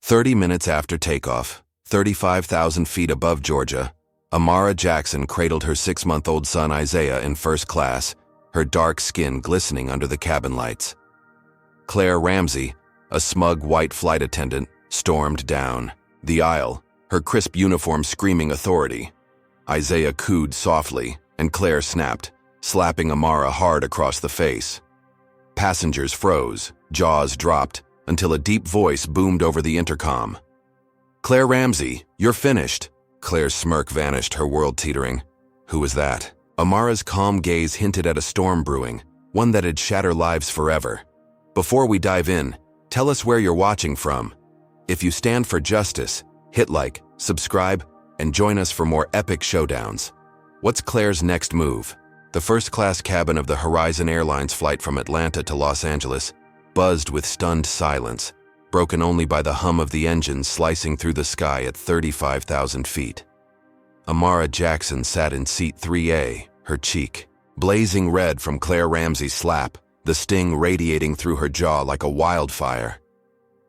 30 minutes after takeoff, 35,000 feet above Georgia, Amara Jackson cradled her 6-month-old son Isaiah in first class, her dark skin glistening under the cabin lights. Claire Ramsey, a smug white flight attendant, stormed down the aisle, her crisp uniform screaming authority. Isaiah cooed softly, and Claire snapped, slapping Amara hard across the face. Passengers froze, jaws dropped, until a deep voice boomed over the intercom. "Claire Ramsey, you're finished." Claire's smirk vanished, her world teetering. Who was that? Amara's calm gaze hinted at a storm brewing, one that'd shatter lives forever. "Before we dive in, tell us where you're watching from. If you stand for justice, hit like, subscribe, and join us for more epic showdowns." What's Claire's next move? The first-class cabin of the Horizon Airlines flight from Atlanta to Los Angeles buzzed with stunned silence, broken only by the hum of the engines slicing through the sky at 35,000 feet. Amara Jackson sat in seat 3A, her cheek blazing red from Claire Ramsey's slap, the sting radiating through her jaw like a wildfire.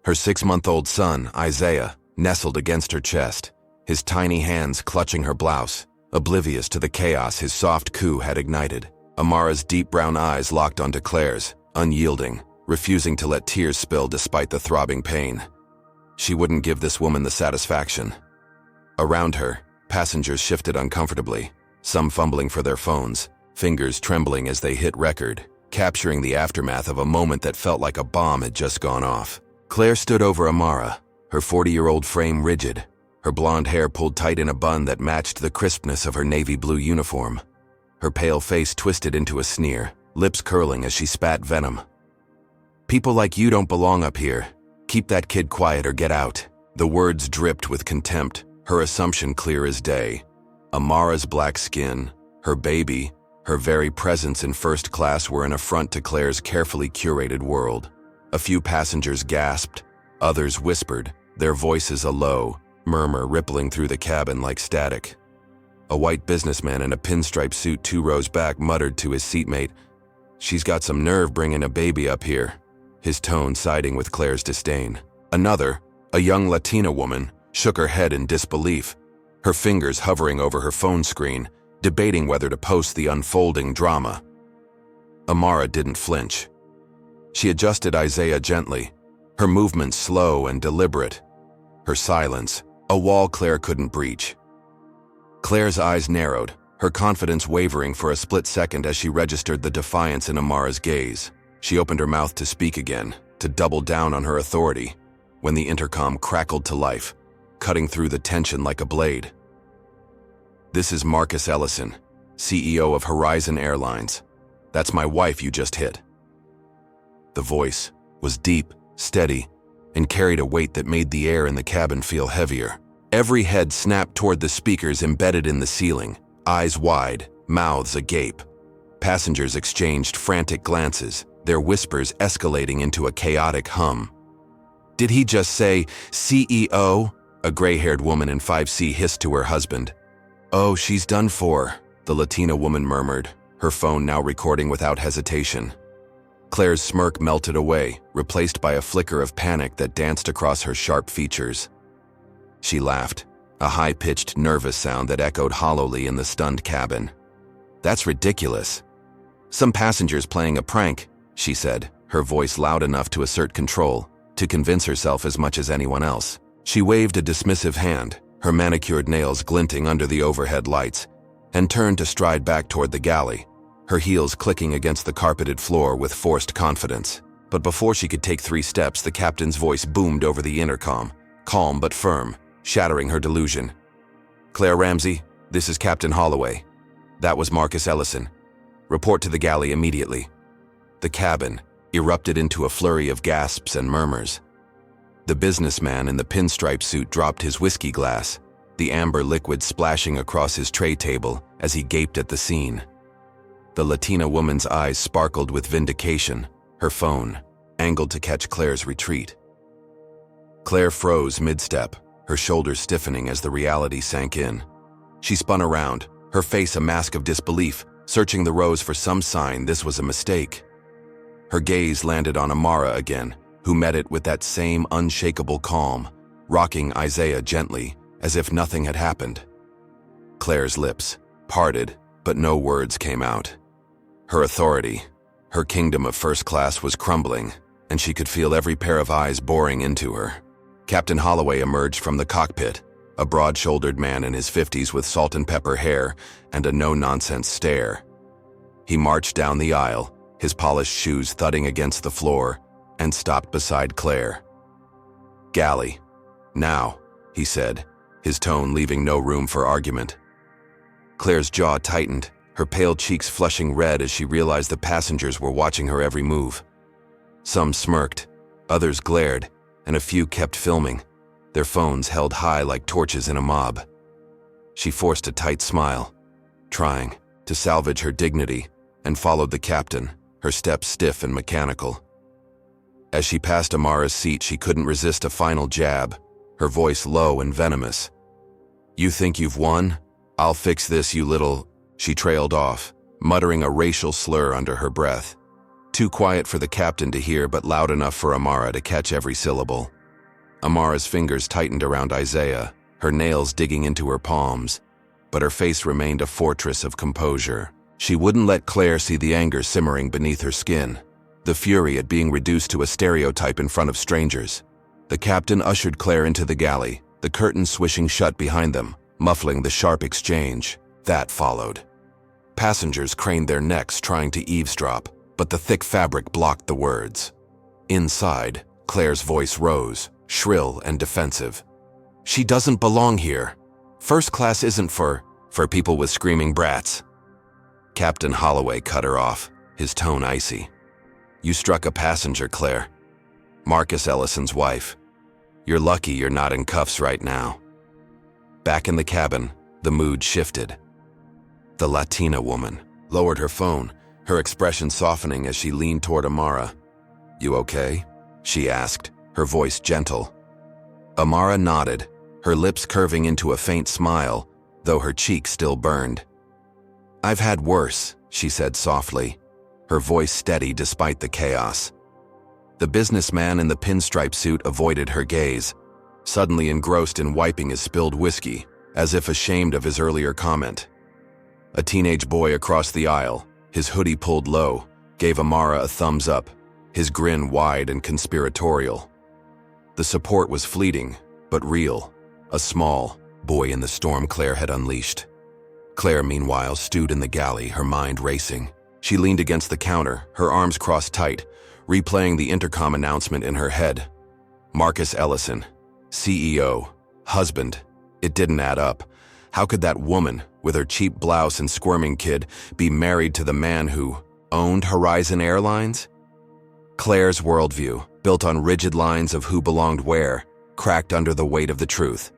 Her 6-month-old son, Isaiah, nestled against her chest, his tiny hands clutching her blouse, oblivious to the chaos his soft coo had ignited. Amara's deep brown eyes locked onto Claire's, unyielding, refusing to let tears spill despite the throbbing pain. She wouldn't give this woman the satisfaction. Around her, passengers shifted uncomfortably, some fumbling for their phones, fingers trembling as they hit record, capturing the aftermath of a moment that felt like a bomb had just gone off. Claire stood over Amara, her 40-year-old frame rigid, her blonde hair pulled tight in a bun that matched the crispness of her navy blue uniform. Her pale face twisted into a sneer, lips curling as she spat venom. "People like you don't belong up here. Keep that kid quiet or get out." The words dripped with contempt, her assumption clear as day. Amara's black skin, her baby, her very presence in first class were an affront to Claire's carefully curated world. A few passengers gasped, others whispered, their voices a low murmur rippling through the cabin like static. A white businessman in a pinstripe suit 2 rows back muttered to his seatmate, "She's got some nerve bringing a baby up here," his tone siding with Claire's disdain. Another, a young Latina woman, shook her head in disbelief, her fingers hovering over her phone screen, debating whether to post the unfolding drama. Amara didn't flinch. She adjusted Isaiah gently, her movements slow and deliberate. Her silence, a wall Claire couldn't breach. Claire's eyes narrowed, her confidence wavering for a split second as she registered the defiance in Amara's gaze. She opened her mouth to speak again, to double down on her authority, when the intercom crackled to life, cutting through the tension like a blade. "This is Marcus Ellison, CEO of Horizon Airlines. That's my wife you just hit." The voice was deep, steady, and carried a weight that made the air in the cabin feel heavier. Every head snapped toward the speakers embedded in the ceiling, eyes wide, mouths agape. Passengers exchanged frantic glances, their whispers escalating into a chaotic hum. "Did he just say CEO?" a gray-haired woman in 5C hissed to her husband. "Oh, she's done for," the Latina woman murmured, her phone now recording without hesitation. Claire's smirk melted away, replaced by a flicker of panic that danced across her sharp features. She laughed, a high-pitched, nervous sound that echoed hollowly in the stunned cabin. "That's ridiculous. Some passengers playing a prank," she said, her voice loud enough to assert control, to convince herself as much as anyone else. She waved a dismissive hand, her manicured nails glinting under the overhead lights, and turned to stride back toward the galley, her heels clicking against the carpeted floor with forced confidence. But before she could take 3 steps, the captain's voice boomed over the intercom, calm but firm, shattering her delusion. "Claire Ramsey, this is Captain Holloway. That was Marcus Ellison. Report to the galley immediately." The cabin erupted into a flurry of gasps and murmurs. The businessman in the pinstripe suit dropped his whiskey glass, the amber liquid splashing across his tray table as he gaped at the scene. The Latina woman's eyes sparkled with vindication, her phone angled to catch Claire's retreat. Claire froze mid-step, her shoulders stiffening as the reality sank in. She spun around, her face a mask of disbelief, searching the rows for some sign this was a mistake. Her gaze landed on Amara again, who met it with that same unshakable calm, rocking Isaiah gently, as if nothing had happened. Claire's lips parted, but no words came out. Her authority, her kingdom of first class was crumbling, and she could feel every pair of eyes boring into her. Captain Holloway emerged from the cockpit, a broad-shouldered man in his 50s with salt and pepper hair and a no-nonsense stare. He marched down the aisle, his polished shoes thudding against the floor, and stopped beside Claire. "Galley. Now," he said, his tone leaving no room for argument. Claire's jaw tightened, her pale cheeks flushing red as she realized the passengers were watching her every move. Some smirked, others glared, and a few kept filming, their phones held high like torches in a mob. She forced a tight smile, trying to salvage her dignity, and followed the captain, her steps stiff and mechanical. As she passed Amara's seat, she couldn't resist a final jab, her voice low and venomous. "You think you've won? I'll fix this, you little..." She trailed off, muttering a racial slur under her breath. Too quiet for the captain to hear, but loud enough for Amara to catch every syllable. Amara's fingers tightened around Isaiah, her nails digging into her palms, but her face remained a fortress of composure. She wouldn't let Claire see the anger simmering beneath her skin, the fury at being reduced to a stereotype in front of strangers. The captain ushered Claire into the galley, the curtains swishing shut behind them, muffling the sharp exchange. That followed. Passengers craned their necks trying to eavesdrop, but the thick fabric blocked the words. Inside, Claire's voice rose, shrill and defensive. "She doesn't belong here. First class isn't for people with screaming brats." Captain Holloway cut her off, his tone icy. "You struck a passenger, Claire. Marcus Ellison's wife. You're lucky you're not in cuffs right now." Back in the cabin, the mood shifted. The Latina woman lowered her phone, her expression softening as she leaned toward Amara. "You okay?" she asked, her voice gentle. Amara nodded, her lips curving into a faint smile, though her cheek still burned. "I've had worse," she said softly, her voice steady despite the chaos. The businessman in the pinstripe suit avoided her gaze, suddenly engrossed in wiping his spilled whiskey, as if ashamed of his earlier comment. A teenage boy across the aisle, his hoodie pulled low, gave Amara a thumbs up, his grin wide and conspiratorial. The support was fleeting, but real, a small boy in the storm Claire had unleashed. Claire, meanwhile, stewed in the galley, her mind racing. She leaned against the counter, her arms crossed tight, replaying the intercom announcement in her head. Marcus Ellison, CEO, husband. It didn't add up. How could that woman, with her cheap blouse and squirming kid, be married to the man who owned Horizon Airlines? Claire's worldview, built on rigid lines of who belonged where, cracked under the weight of the truth.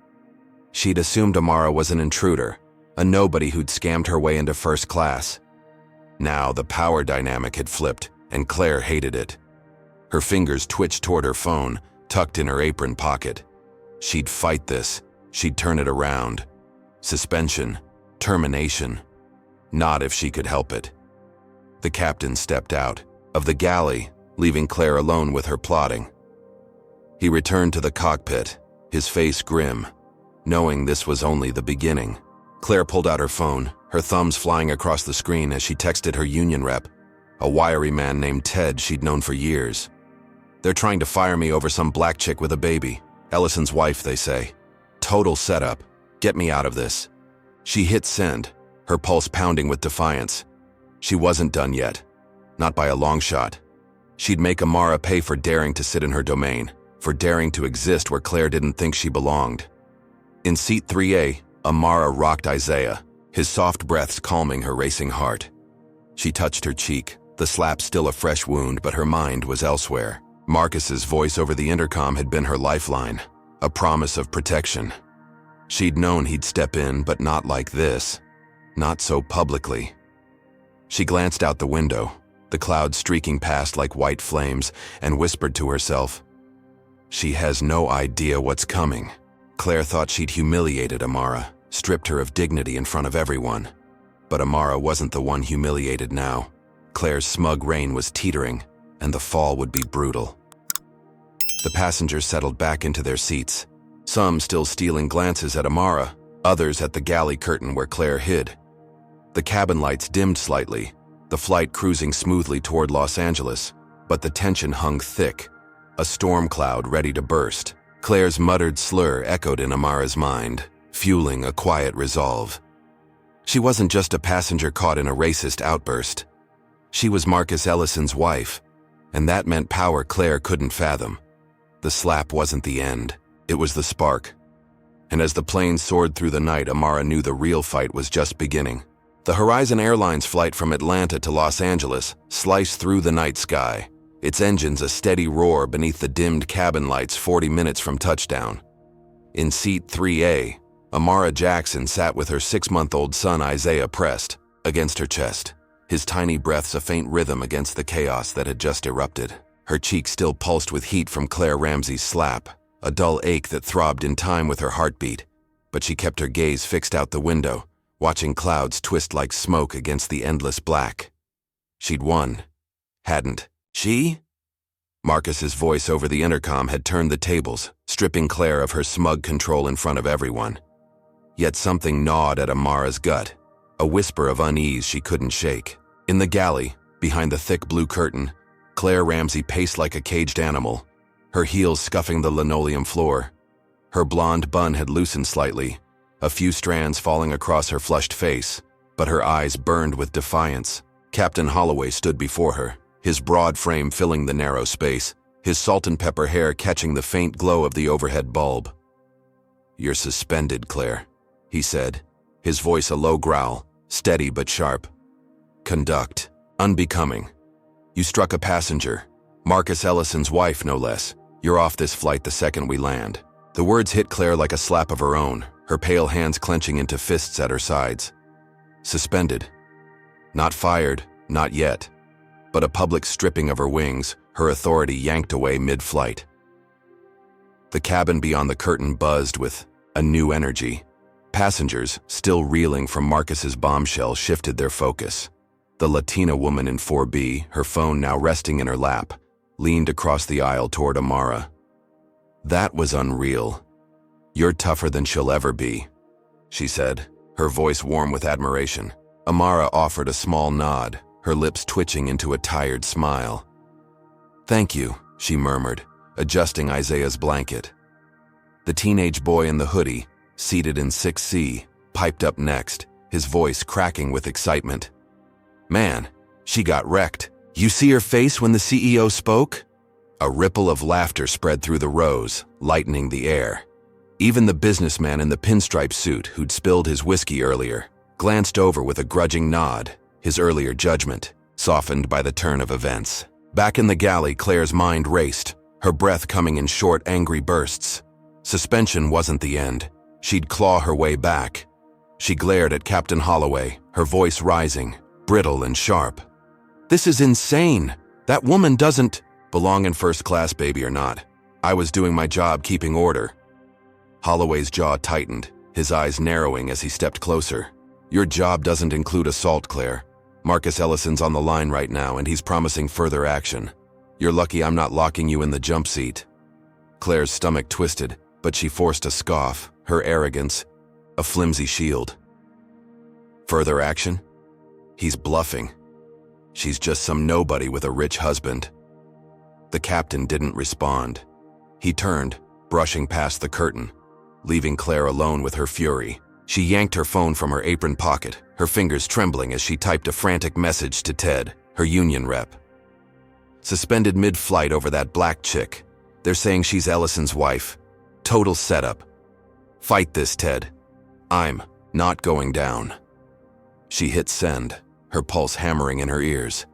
She'd assumed Amara was an intruder, a nobody who'd scammed her way into first class. Now the power dynamic had flipped, and Claire hated it. Her fingers twitched toward her phone, tucked in her apron pocket. She'd fight this. She'd turn it around. Suspension, termination. Not if she could help it. The captain stepped out of the galley, leaving Claire alone with her plotting. He returned to the cockpit, his face grim, knowing this was only the beginning. Claire pulled out her phone, her thumbs flying across the screen as she texted her union rep, a wiry man named Ted she'd known for years. "They're trying to fire me over some black chick with a baby. Ellison's wife, they say. Total setup. Get me out of this." She hit send, her pulse pounding with defiance. She wasn't done yet. Not by a long shot. She'd make Amara pay for daring to sit in her domain, for daring to exist where Claire didn't think she belonged. In seat 3A, Amara rocked Isaiah, his soft breaths calming her racing heart. She touched her cheek, the slap still a fresh wound, but her mind was elsewhere. Marcus's voice over the intercom had been her lifeline, a promise of protection. She'd known he'd step in, but not like this. Not so publicly. She glanced out the window, the clouds streaking past like white flames, and whispered to herself, "She has no idea what's coming." Claire thought she'd humiliated Amara, stripped her of dignity in front of everyone. But Amara wasn't the one humiliated now. Claire's smug reign was teetering, and the fall would be brutal. The passengers settled back into their seats, some still stealing glances at Amara, others at the galley curtain where Claire hid. The cabin lights dimmed slightly, the flight cruising smoothly toward Los Angeles, but the tension hung thick, a storm cloud ready to burst. Claire's muttered slur echoed in Amara's mind, fueling a quiet resolve. She wasn't just a passenger caught in a racist outburst. She was Marcus Ellison's wife, and that meant power Claire couldn't fathom. The slap wasn't the end, it was the spark. And as the plane soared through the night, Amara knew the real fight was just beginning. The Horizon Airlines flight from Atlanta to Los Angeles sliced through the night sky, its engines a steady roar beneath the dimmed cabin lights 40 minutes from touchdown. In seat 3A, Amara Jackson sat with her 6-month-old son Isaiah pressed against her chest, his tiny breaths a faint rhythm against the chaos that had just erupted. Her cheek still pulsed with heat from Claire Ramsey's slap, a dull ache that throbbed in time with her heartbeat, but she kept her gaze fixed out the window, watching clouds twist like smoke against the endless black. She'd won, hadn't she? Marcus's voice over the intercom had turned the tables, stripping Claire of her smug control in front of everyone. Yet something gnawed at Amara's gut, a whisper of unease she couldn't shake. In the galley, behind the thick blue curtain, Claire Ramsey paced like a caged animal, her heels scuffing the linoleum floor. Her blonde bun had loosened slightly, a few strands falling across her flushed face, but her eyes burned with defiance. Captain Holloway stood before her, his broad frame filling the narrow space, his salt and pepper hair catching the faint glow of the overhead bulb. "You're suspended, Claire," he said, his voice a low growl, steady but sharp. "Conduct. Unbecoming. You struck a passenger, Marcus Ellison's wife no less. You're off this flight the second we land." The words hit Claire like a slap of her own, her pale hands clenching into fists at her sides. Suspended. Not fired, not yet. But a public stripping of her wings, her authority yanked away mid-flight. The cabin beyond the curtain buzzed with a new energy. Passengers, still reeling from Marcus's bombshell, shifted their focus. The Latina woman in 4B, her phone now resting in her lap, leaned across the aisle toward Amara. "That was unreal. You're tougher than she'll ever be," she said, her voice warm with admiration. Amara offered a small nod, her lips twitching into a tired smile. "Thank you," she murmured, adjusting Isaiah's blanket. The teenage boy in the hoodie, seated in 6C, piped up next, his voice cracking with excitement. "Man, she got wrecked. You see her face when the CEO spoke?" A ripple of laughter spread through the rows, lightening the air. Even the businessman in the pinstripe suit, who'd spilled his whiskey earlier, glanced over with a grudging nod, his earlier judgment softened by the turn of events. Back in the galley, Claire's mind raced, her breath coming in short, angry bursts. Suspension wasn't the end. She'd claw her way back. She glared at Captain Holloway, her voice rising, brittle and sharp. "This is insane. That woman doesn't belong in first class, baby, or not. I was doing my job keeping order." Holloway's jaw tightened, his eyes narrowing as he stepped closer. "Your job doesn't include assault, Claire. Marcus Ellison's on the line right now, and he's promising further action. You're lucky I'm not locking you in the jump seat." Claire's stomach twisted, but she forced a scoff, her arrogance a flimsy shield. "Further action? He's bluffing. She's just some nobody with a rich husband." The captain didn't respond. He turned, brushing past the curtain, leaving Claire alone with her fury. She yanked her phone from her apron pocket, her fingers trembling as she typed a frantic message to Ted, her union rep. "Suspended mid-flight over that black chick. They're saying she's Ellison's wife. Total setup. Fight this, Ted. I'm not going down." She hit send, her pulse hammering in her ears.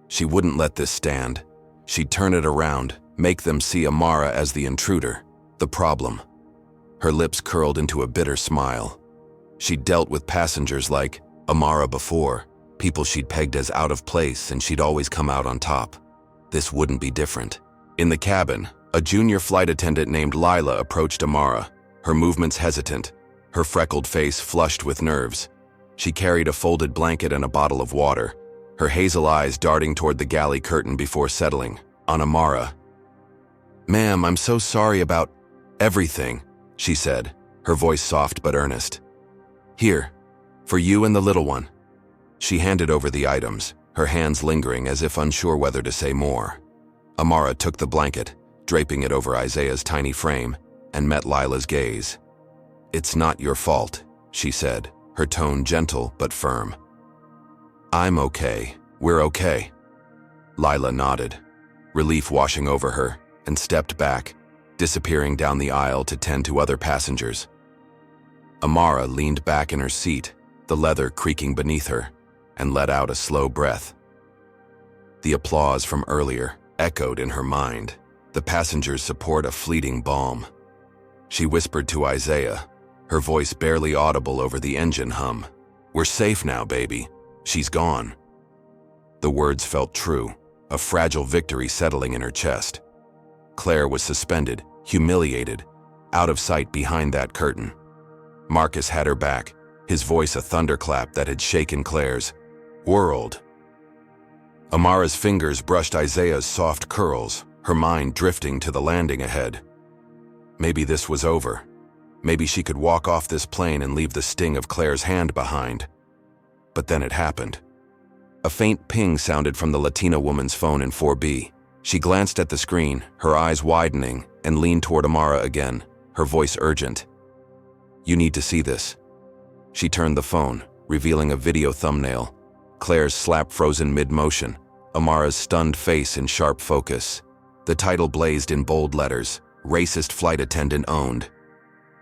She wouldn't let this stand. She'd turn it around, make them see Amara as the intruder, the problem. Her lips curled into a bitter smile. She'd dealt with passengers like Amara before, people she'd pegged as out of place, and she'd always come out on top. This wouldn't be different. In the cabin, a junior flight attendant named Lila approached Amara, her movements hesitant, her freckled face flushed with nerves. She carried a folded blanket and a bottle of water, her hazel eyes darting toward the galley curtain before settling on Amara. "Ma'am, I'm so sorry about everything. she said, her voice soft but earnest. "Here, for you and the little one." She handed over the items, her hands lingering as if unsure whether to say more. Amara took the blanket, draping it over Isaiah's tiny frame, and met Lila's gaze. "It's not your fault," she said, her tone gentle but firm. "I'm okay. We're okay." Lila nodded, relief washing over her, and stepped back, disappearing down the aisle to tend to other passengers. Amara leaned back in her seat, the leather creaking beneath her, and let out a slow breath. The applause from earlier echoed in her mind, the passengers' support a fleeting balm. She whispered to Isaiah, her voice barely audible over the engine hum. "We're safe now, baby. She's gone." The words felt true, a fragile victory settling in her chest. Claire was suspended, humiliated, out of sight behind that curtain. Marcus had her back, his voice a thunderclap that had shaken Claire's world. Amara's fingers brushed Isaiah's soft curls, her mind drifting to the landing ahead. Maybe this was over. Maybe she could walk off this plane and leave the sting of Claire's hand behind. But then it happened. A faint ping sounded from the Latina woman's phone in 4B. She glanced at the screen, her eyes widening, and leaned toward Amara again, her voice urgent. "You need to see this." She turned the phone, revealing a video thumbnail. Claire's slap frozen mid-motion, Amara's stunned face in sharp focus. The title blazed in bold letters, "Racist Flight Attendant Owned."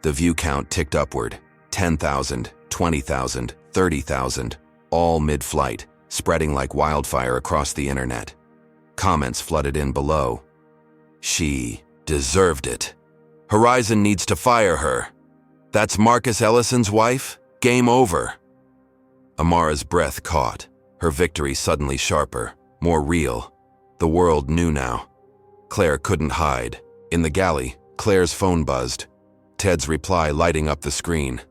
The view count ticked upward, 10,000, 20,000, 30,000, all mid-flight, spreading like wildfire across the internet. Comments flooded in below. "She deserved it. Horizon needs to fire her. That's Marcus Ellison's wife? Game over." Amara's breath caught, her victory suddenly sharper, more real. The world knew now. Claire couldn't hide. In the galley, Claire's phone buzzed. Ted's reply lighting up the screen.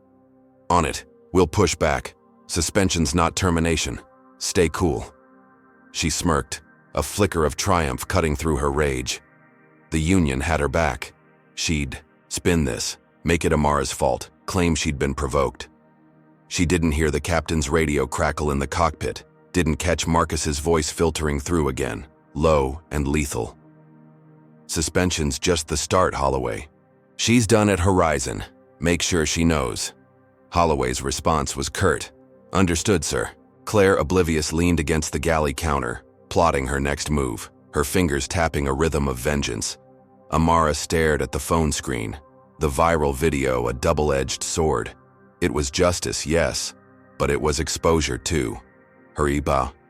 "On it. We'll push back. Suspension's not termination. Stay cool." She smirked, a flicker of triumph cutting through her rage. The union had her back. She'd spin this, make it Amara's fault, claim she'd been provoked. She didn't hear the captain's radio crackle in the cockpit, didn't catch Marcus's voice filtering through again, low and lethal. "Suspension's just the start, Holloway. She's done at Horizon. Make sure she knows." Holloway's response was curt. "Understood, sir." Claire, oblivious, leaned against the galley counter, plotting her next move, her fingers tapping a rhythm of vengeance. Amara stared at the phone screen, the viral video a double-edged sword. It was justice, yes, but it was exposure too. Her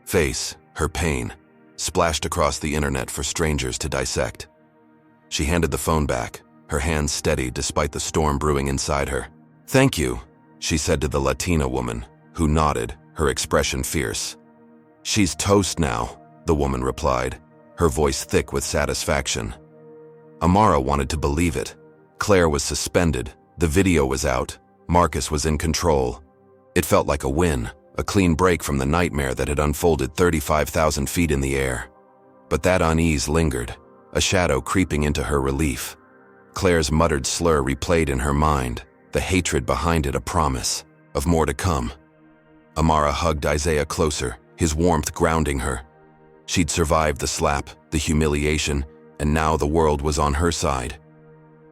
face, her pain, splashed across the internet for strangers to dissect. She handed the phone back, her hands steady despite the storm brewing inside her. "Thank you," she said to the Latina woman, who nodded, her expression fierce. "She's toast now," the woman replied, her voice thick with satisfaction. Amara wanted to believe it. Claire was suspended, the video was out, Marcus was in control. It felt like a win, a clean break from the nightmare that had unfolded 35,000 feet in the air. But that unease lingered, a shadow creeping into her relief. Claire's muttered slur replayed in her mind, the hatred behind it a promise of more to come. Amara hugged Isaiah closer, his warmth grounding her. She'd survived the slap, the humiliation, and now the world was on her side.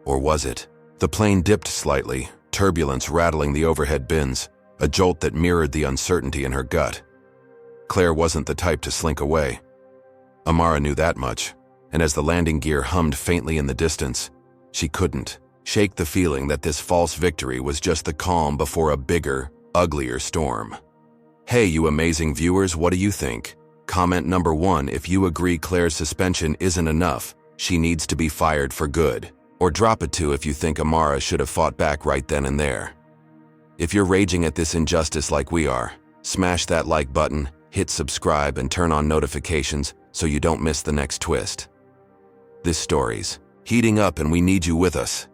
Or was it? The plane dipped slightly, turbulence rattling the overhead bins, a jolt that mirrored the uncertainty in her gut. Claire wasn't the type to slink away. Amara knew that much, and as the landing gear hummed faintly in the distance, she couldn't shake the feeling that this false victory was just the calm before a bigger, uglier storm. Hey, you amazing viewers, what do you think? Comment number 1 if you agree Claire's suspension isn't enough, she needs to be fired for good. Or drop a 2 if you think Amara should have fought back right then and there. If you're raging at this injustice like we are, smash that like button, hit subscribe, and turn on notifications so you don't miss the next twist. This story's heating up and we need you with us.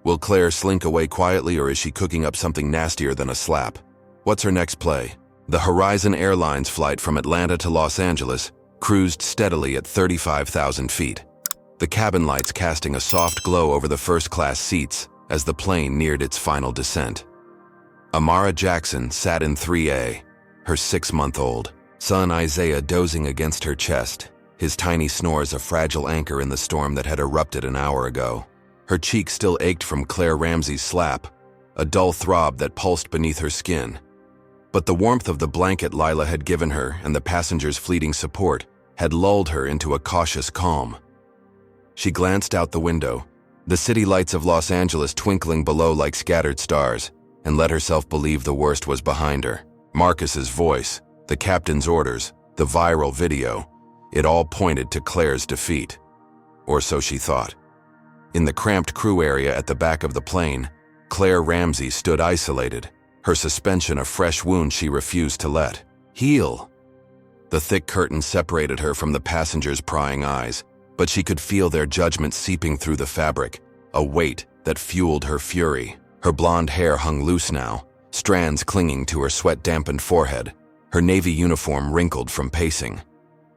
Will Claire slink away quietly, or is she cooking up something nastier than a slap? What's her next play? The Horizon Airlines flight from Atlanta to Los Angeles cruised steadily at 35,000 feet. The cabin lights casting a soft glow over the first-class seats as the plane neared its final descent. Amara Jackson sat in 3A, her 6-month-old son Isaiah dozing against her chest, his tiny snores a fragile anchor in the storm that had erupted an hour ago. Her cheek still ached from Claire Ramsey's slap, a dull throb that pulsed beneath her skin. But the warmth of the blanket Lila had given her and the passenger's fleeting support had lulled her into a cautious calm. She glanced out the window, the city lights of Los Angeles twinkling below like scattered stars, and let herself believe the worst was behind her. Marcus's voice, the captain's orders, the viral video, it all pointed to Claire's defeat. Or so she thought. In the cramped crew area at the back of the plane, Claire Ramsey stood isolated, her suspension a fresh wound she refused to let heal. The thick curtain separated her from the passengers' prying eyes, but she could feel their judgment seeping through the fabric, a weight that fueled her fury. Her blonde hair hung loose now, strands clinging to her sweat-dampened forehead, her navy uniform wrinkled from pacing.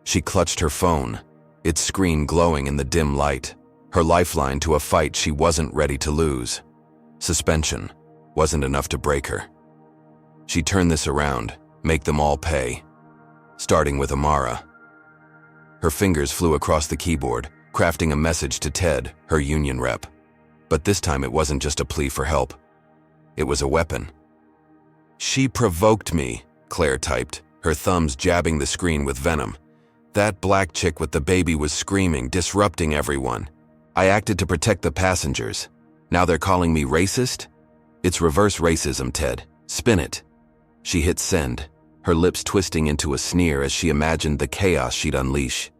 She clutched her phone, its screen glowing in the dim light, her lifeline to a fight she wasn't ready to lose. Suspension wasn't enough to break her. She turned this around, make them all pay. Starting with Amara. Her fingers flew across the keyboard, crafting a message to Ted, her union rep. But this time it wasn't just a plea for help. It was a weapon. "She provoked me," Claire typed, her thumbs jabbing the screen with venom. "That black chick with the baby was screaming, disrupting everyone. I acted to protect the passengers. Now they're calling me racist? It's reverse racism, Ted. Spin it." She hit send, her lips twisting into a sneer as she imagined the chaos she'd unleash.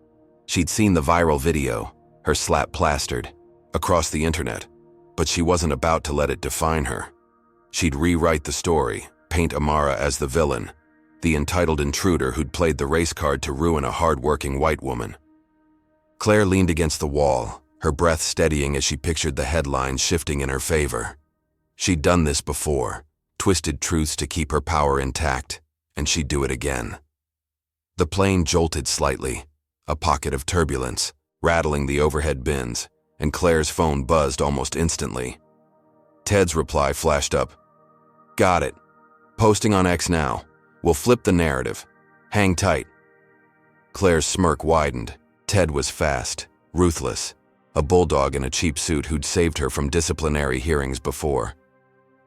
She'd seen the viral video, her slap plastered, across the internet, but she wasn't about to let it define her. She'd rewrite the story, paint Amara as the villain, the entitled intruder who'd played the race card to ruin a hard-working white woman. Claire leaned against the wall, her breath steadying as she pictured the headlines shifting in her favor. She'd done this before, twisted truths to keep her power intact, and she'd do it again. The plane jolted slightly, a pocket of turbulence, rattling the overhead bins, and Claire's phone buzzed almost instantly. Ted's reply flashed up. "Got it. Posting on X now. We'll flip the narrative. Hang tight." Claire's smirk widened. Ted was fast, ruthless, a bulldog in a cheap suit who'd saved her from disciplinary hearings before.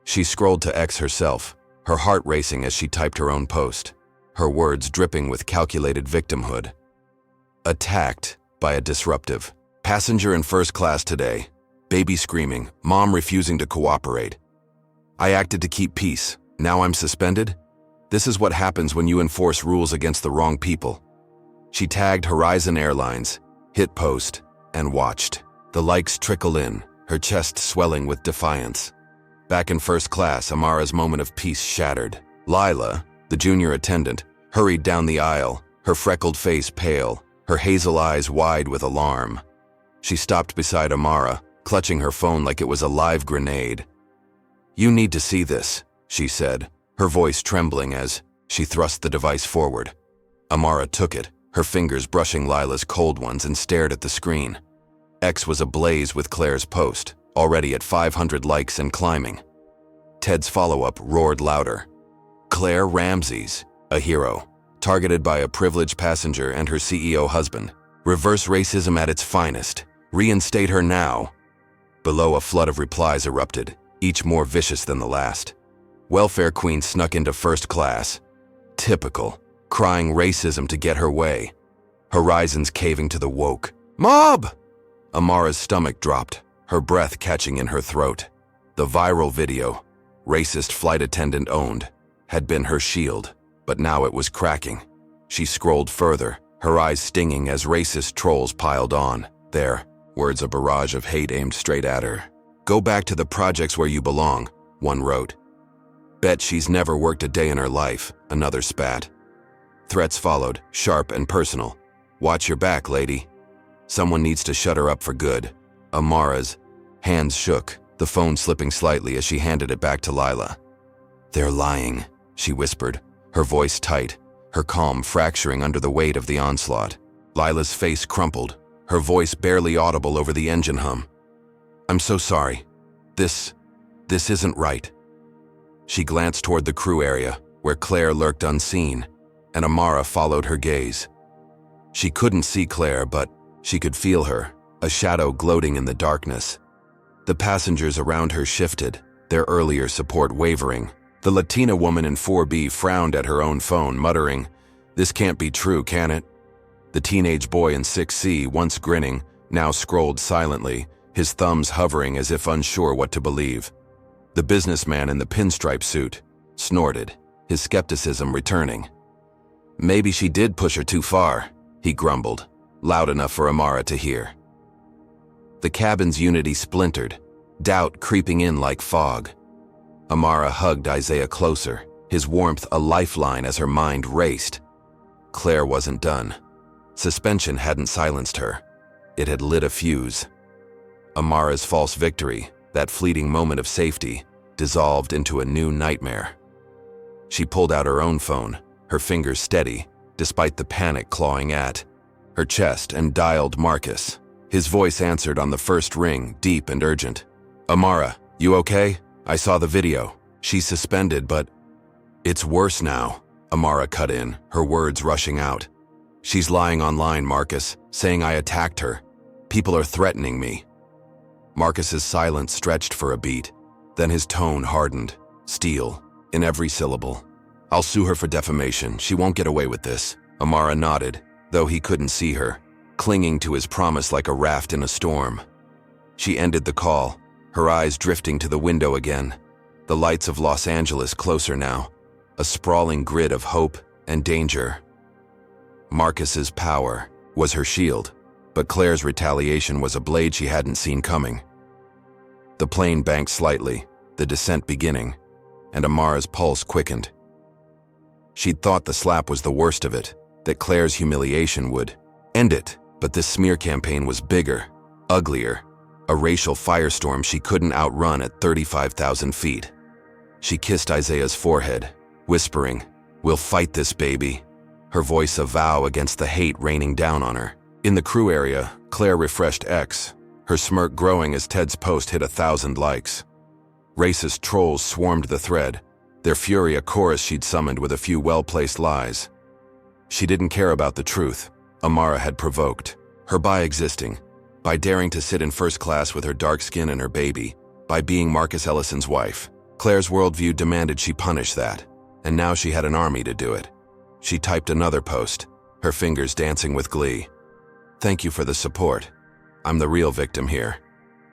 She scrolled to X herself, her heart racing as she typed her own post, her words dripping with calculated victimhood. "Attacked by a disruptive. Passenger in first class today. Baby screaming, mom refusing to cooperate. I acted to keep peace. Now I'm suspended? This is what happens when you enforce rules against the wrong people." She tagged Horizon Airlines, hit post, and watched. The likes trickle in, her chest swelling with defiance. Back in first class, Amara's moment of peace shattered. Lila, the junior attendant, hurried down the aisle, her freckled face pale, her hazel eyes wide with alarm. She stopped beside Amara, clutching her phone like it was a live grenade. "You need to see this," she said, her voice trembling as she thrust the device forward. Amara took it, her fingers brushing Lila's cold ones, and stared at the screen. X was ablaze with Claire's post, already at 500 likes and climbing. Ted's follow-up roared louder. "Claire Ramsey's a hero, targeted by a privileged passenger and her CEO husband. Reverse racism at its finest. Reinstate her now." Below, a flood of replies erupted, each more vicious than the last. Welfare queen snuck into first class. Typical, crying racism to get her way. Horizons caving to the woke. "Mob!" Amara's stomach dropped, her breath catching in her throat. The viral video, racist flight attendant owned, had been her shield, but now it was cracking. She scrolled further, her eyes stinging as racist trolls piled on. There, words a barrage of hate aimed straight at her. "Go back to the projects where you belong," one wrote. "Bet she's never worked a day in her life," another spat. Threats followed, sharp and personal. "Watch your back, lady. Someone needs to shut her up for good." Amara's hands shook, the phone slipping slightly as she handed it back to Lila. "They're lying," she whispered, her voice tight, her calm fracturing under the weight of the onslaught. Lila's face crumpled, her voice barely audible over the engine hum. "I'm so sorry. This This isn't right. She glanced toward the crew area, where Claire lurked unseen, and Amara followed her gaze. She couldn't see Claire, but she could feel her, a shadow gloating in the darkness. The passengers around her shifted, their earlier support wavering. The Latina woman in 4B frowned at her own phone, muttering, "This can't be true, can it?" The teenage boy in 6C, once grinning, now scrolled silently, his thumbs hovering as if unsure what to believe. The businessman in the pinstripe suit snorted, his skepticism returning. "Maybe she did push her too far," he grumbled, loud enough for Amara to hear. The cabin's unity splintered, doubt creeping in like fog. Amara hugged Isaiah closer, his warmth a lifeline as her mind raced. Claire wasn't done. Suspension hadn't silenced her. It had lit a fuse. Amara's false victory, that fleeting moment of safety, dissolved into a new nightmare. She pulled out her own phone, her fingers steady, despite the panic clawing at her chest, and dialed Marcus. His voice answered on the first ring, deep and urgent. "Amara, you okay? I saw the video. She's suspended, but..." "It's worse now," Amara cut in, her words rushing out. "She's lying online, Marcus, saying I attacked her. People are threatening me." Marcus's silence stretched for a beat, then his tone hardened, steel, in every syllable. "I'll sue her for defamation. She won't get away with this." Amara nodded, though he couldn't see her, clinging to his promise like a raft in a storm. She ended the call, her eyes drifting to the window again, the lights of Los Angeles closer now, a sprawling grid of hope and danger. Marcus's power was her shield, but Claire's retaliation was a blade she hadn't seen coming. The plane banked slightly, the descent beginning, and Amara's pulse quickened. She'd thought the slap was the worst of it, that Claire's humiliation would end it, but this smear campaign was bigger, uglier, a racial firestorm she couldn't outrun at 35,000 feet. She kissed Isaiah's forehead, whispering, "We'll fight this, baby," her voice a vow against the hate raining down on her. In the crew area, Claire refreshed X, her smirk growing as Ted's post hit 1,000 likes. Racist trolls swarmed the thread, their fury a chorus she'd summoned with a few well-placed lies. She didn't care about the truth Amara had provoked her by existing, by daring to sit in first class with her dark skin and her baby, by being Marcus Ellison's wife. Claire's worldview demanded she punish that, and now she had an army to do it. She typed another post, her fingers dancing with glee. "Thank you for the support. I'm the real victim here.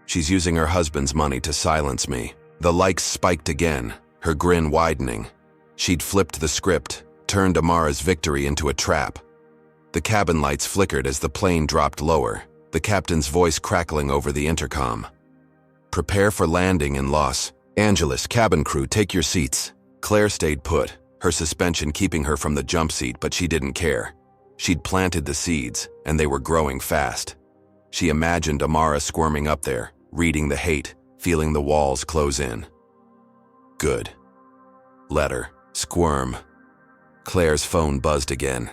She's using her husband's money to silence me." The likes spiked again, her grin widening. She'd flipped the script, turned Amara's victory into a trap. The cabin lights flickered as the plane dropped lower, the captain's voice crackling over the intercom. "Prepare for landing in Los Angeles. Cabin crew, take your seats." Claire stayed put, her suspension keeping her from the jump seat, but she didn't care. She'd planted the seeds, and they were growing fast. She imagined Amara squirming up there, reading the hate, feeling the walls close in. Good. Let her squirm. Claire's phone buzzed again.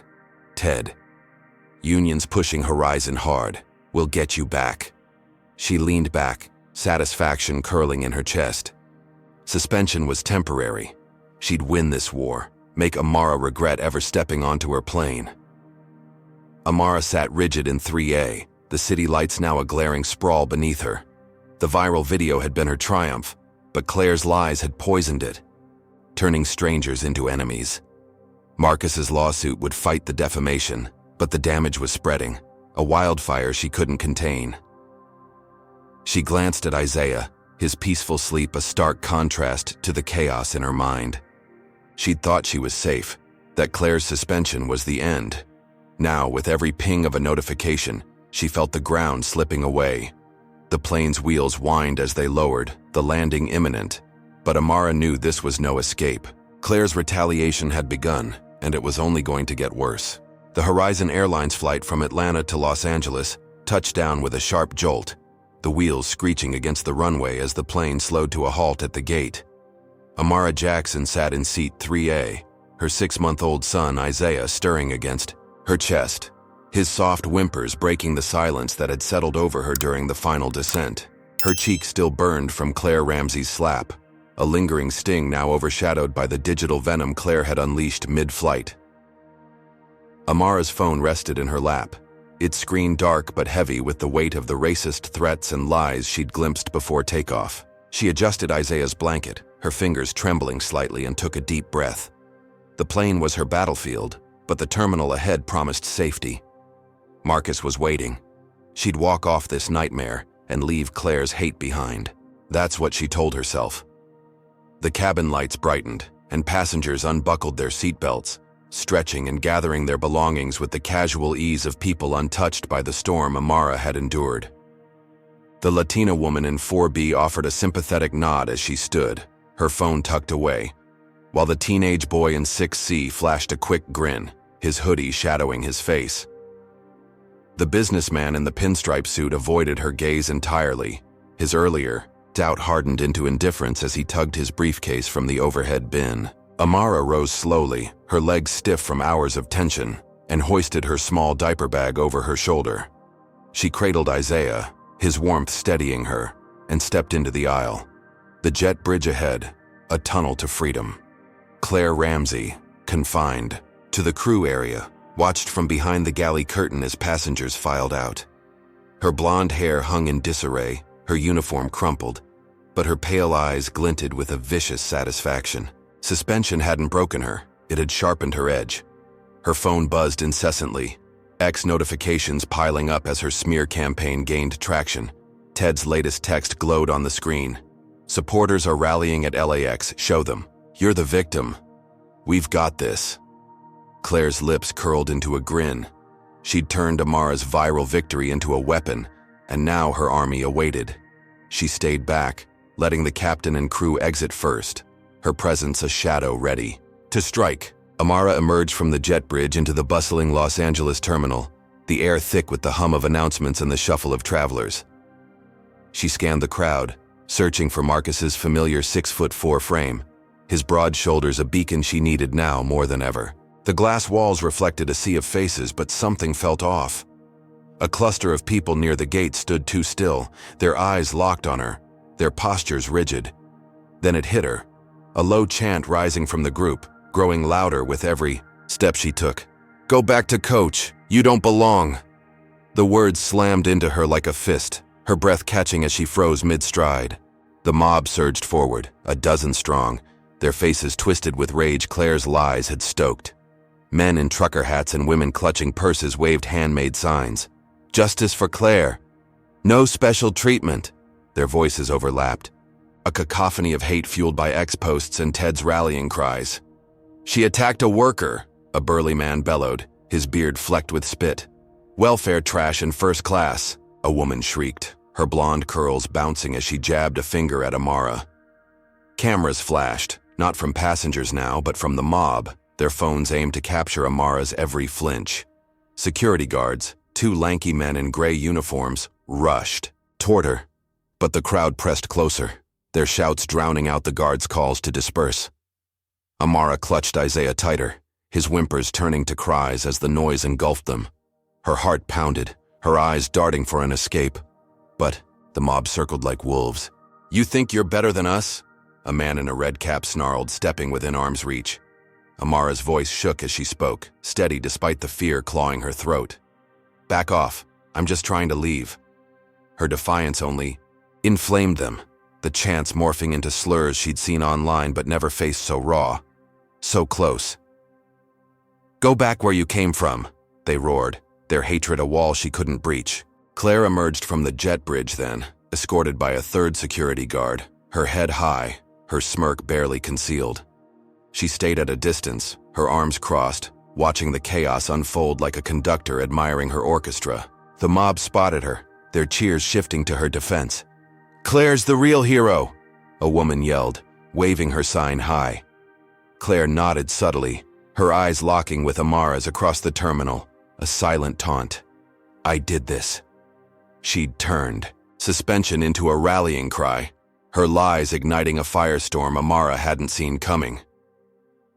"Ted. Union's pushing Horizon hard. We'll get you back." She leaned back, satisfaction curling in her chest. Suspension was temporary. She'd win this war, make Amara regret ever stepping onto her plane. Amara sat rigid in 3A, the city lights now a glaring sprawl beneath her. The viral video had been her triumph, but Claire's lies had poisoned it, turning strangers into enemies. Marcus's lawsuit would fight the defamation, but the damage was spreading, a wildfire she couldn't contain. She glanced at Isaiah, his peaceful sleep a stark contrast to the chaos in her mind. She'd thought she was safe, that Claire's suspension was the end. Now, with every ping of a notification, she felt the ground slipping away. The plane's wheels whined as they lowered, the landing imminent. But Amara knew this was no escape. Claire's retaliation had begun, and it was only going to get worse. The Horizon Airlines flight from Atlanta to Los Angeles touched down with a sharp jolt, the wheels screeching against the runway as the plane slowed to a halt at the gate. Amara Jackson sat in seat 3A, her 6-month-old son Isaiah stirring against her chest, his soft whimpers breaking the silence that had settled over her during the final descent. Her cheek still burned from Claire Ramsey's slap, a lingering sting now overshadowed by the digital venom Claire had unleashed mid-flight. Amara's phone rested in her lap, its screen dark but heavy with the weight of the racist threats and lies she'd glimpsed before takeoff. She adjusted Isaiah's blanket, her fingers trembling slightly, and took a deep breath. The plane was her battlefield, but the terminal ahead promised safety. Marcus was waiting. She'd walk off this nightmare and leave Claire's hate behind. That's what she told herself. The cabin lights brightened, and passengers unbuckled their seatbelts, stretching and gathering their belongings with the casual ease of people untouched by the storm Amara had endured. The Latina woman in 4B offered a sympathetic nod as she stood, her phone tucked away, while the teenage boy in 6C flashed a quick grin, his hoodie shadowing his face. The businessman in the pinstripe suit avoided her gaze entirely, his earlier doubt hardened into indifference as he tugged his briefcase from the overhead bin. Amara rose slowly, her legs stiff from hours of tension, and hoisted her small diaper bag over her shoulder. She cradled Isaiah, his warmth steadying her, and stepped into the aisle. The jet bridge ahead, a tunnel to freedom. Claire Ramsey, confined to the crew area, watched from behind the galley curtain as passengers filed out. Her blonde hair hung in disarray, her uniform crumpled, but her pale eyes glinted with a vicious satisfaction. Suspension hadn't broken her, it had sharpened her edge. Her phone buzzed incessantly, X notifications piling up as her smear campaign gained traction. Ted's latest text glowed on the screen. Supporters are rallying at LAX, show them. You're the victim. We've got this. Claire's lips curled into a grin. She'd turned Amara's viral victory into a weapon, and now her army awaited. She stayed back, letting the captain and crew exit first, her presence a shadow ready to strike. Amara emerged from the jet bridge into the bustling Los Angeles terminal, the air thick with the hum of announcements and the shuffle of travelers. She scanned the crowd, searching for Marcus's familiar 6'4" frame, his broad shoulders a beacon she needed now more than ever. The glass walls reflected a sea of faces, but something felt off. A cluster of people near the gate stood too still, their eyes locked on her, their postures rigid. Then it hit her, a low chant rising from the group, growing louder with every step she took. Go back to coach, you don't belong. The words slammed into her like a fist, her breath catching as she froze mid-stride. The mob surged forward, a dozen strong, their faces twisted with rage Claire's lies had stoked. Men in trucker hats and women clutching purses waved handmade signs. Justice for Claire. No special treatment. Their voices overlapped, a cacophony of hate fueled by X-posts and Ted's rallying cries. She attacked a worker, a burly man bellowed, his beard flecked with spit. Welfare trash in first class, a woman shrieked, her blonde curls bouncing as she jabbed a finger at Amara. Cameras flashed, not from passengers now, but from the mob, their phones aimed to capture Amara's every flinch. Security guards, two lanky men in gray uniforms, rushed toward her, but the crowd pressed closer, their shouts drowning out the guards' calls to disperse. Amara clutched Isaiah tighter, his whimpers turning to cries as the noise engulfed them. Her heart pounded, her eyes darting for an escape. But the mob circled like wolves. You think you're better than us? A man in a red cap snarled, stepping within arm's reach. Amara's voice shook as she spoke, steady despite the fear clawing her throat. Back off, I'm just trying to leave. Her defiance only inflamed them, the chants morphing into slurs she'd seen online but never faced so raw, so close. Go back where you came from, they roared, their hatred a wall she couldn't breach. Claire emerged from the jet bridge then, escorted by a third security guard, her head high, her smirk barely concealed. She stayed at a distance, her arms crossed, watching the chaos unfold like a conductor admiring her orchestra. The mob spotted her, their cheers shifting to her defense. Claire's the real hero, a woman yelled, waving her sign high. Claire nodded subtly, her eyes locking with Amara's across the terminal, a silent taunt. I did this. She'd turned, suspension into a rallying cry, her lies igniting a firestorm Amara hadn't seen coming.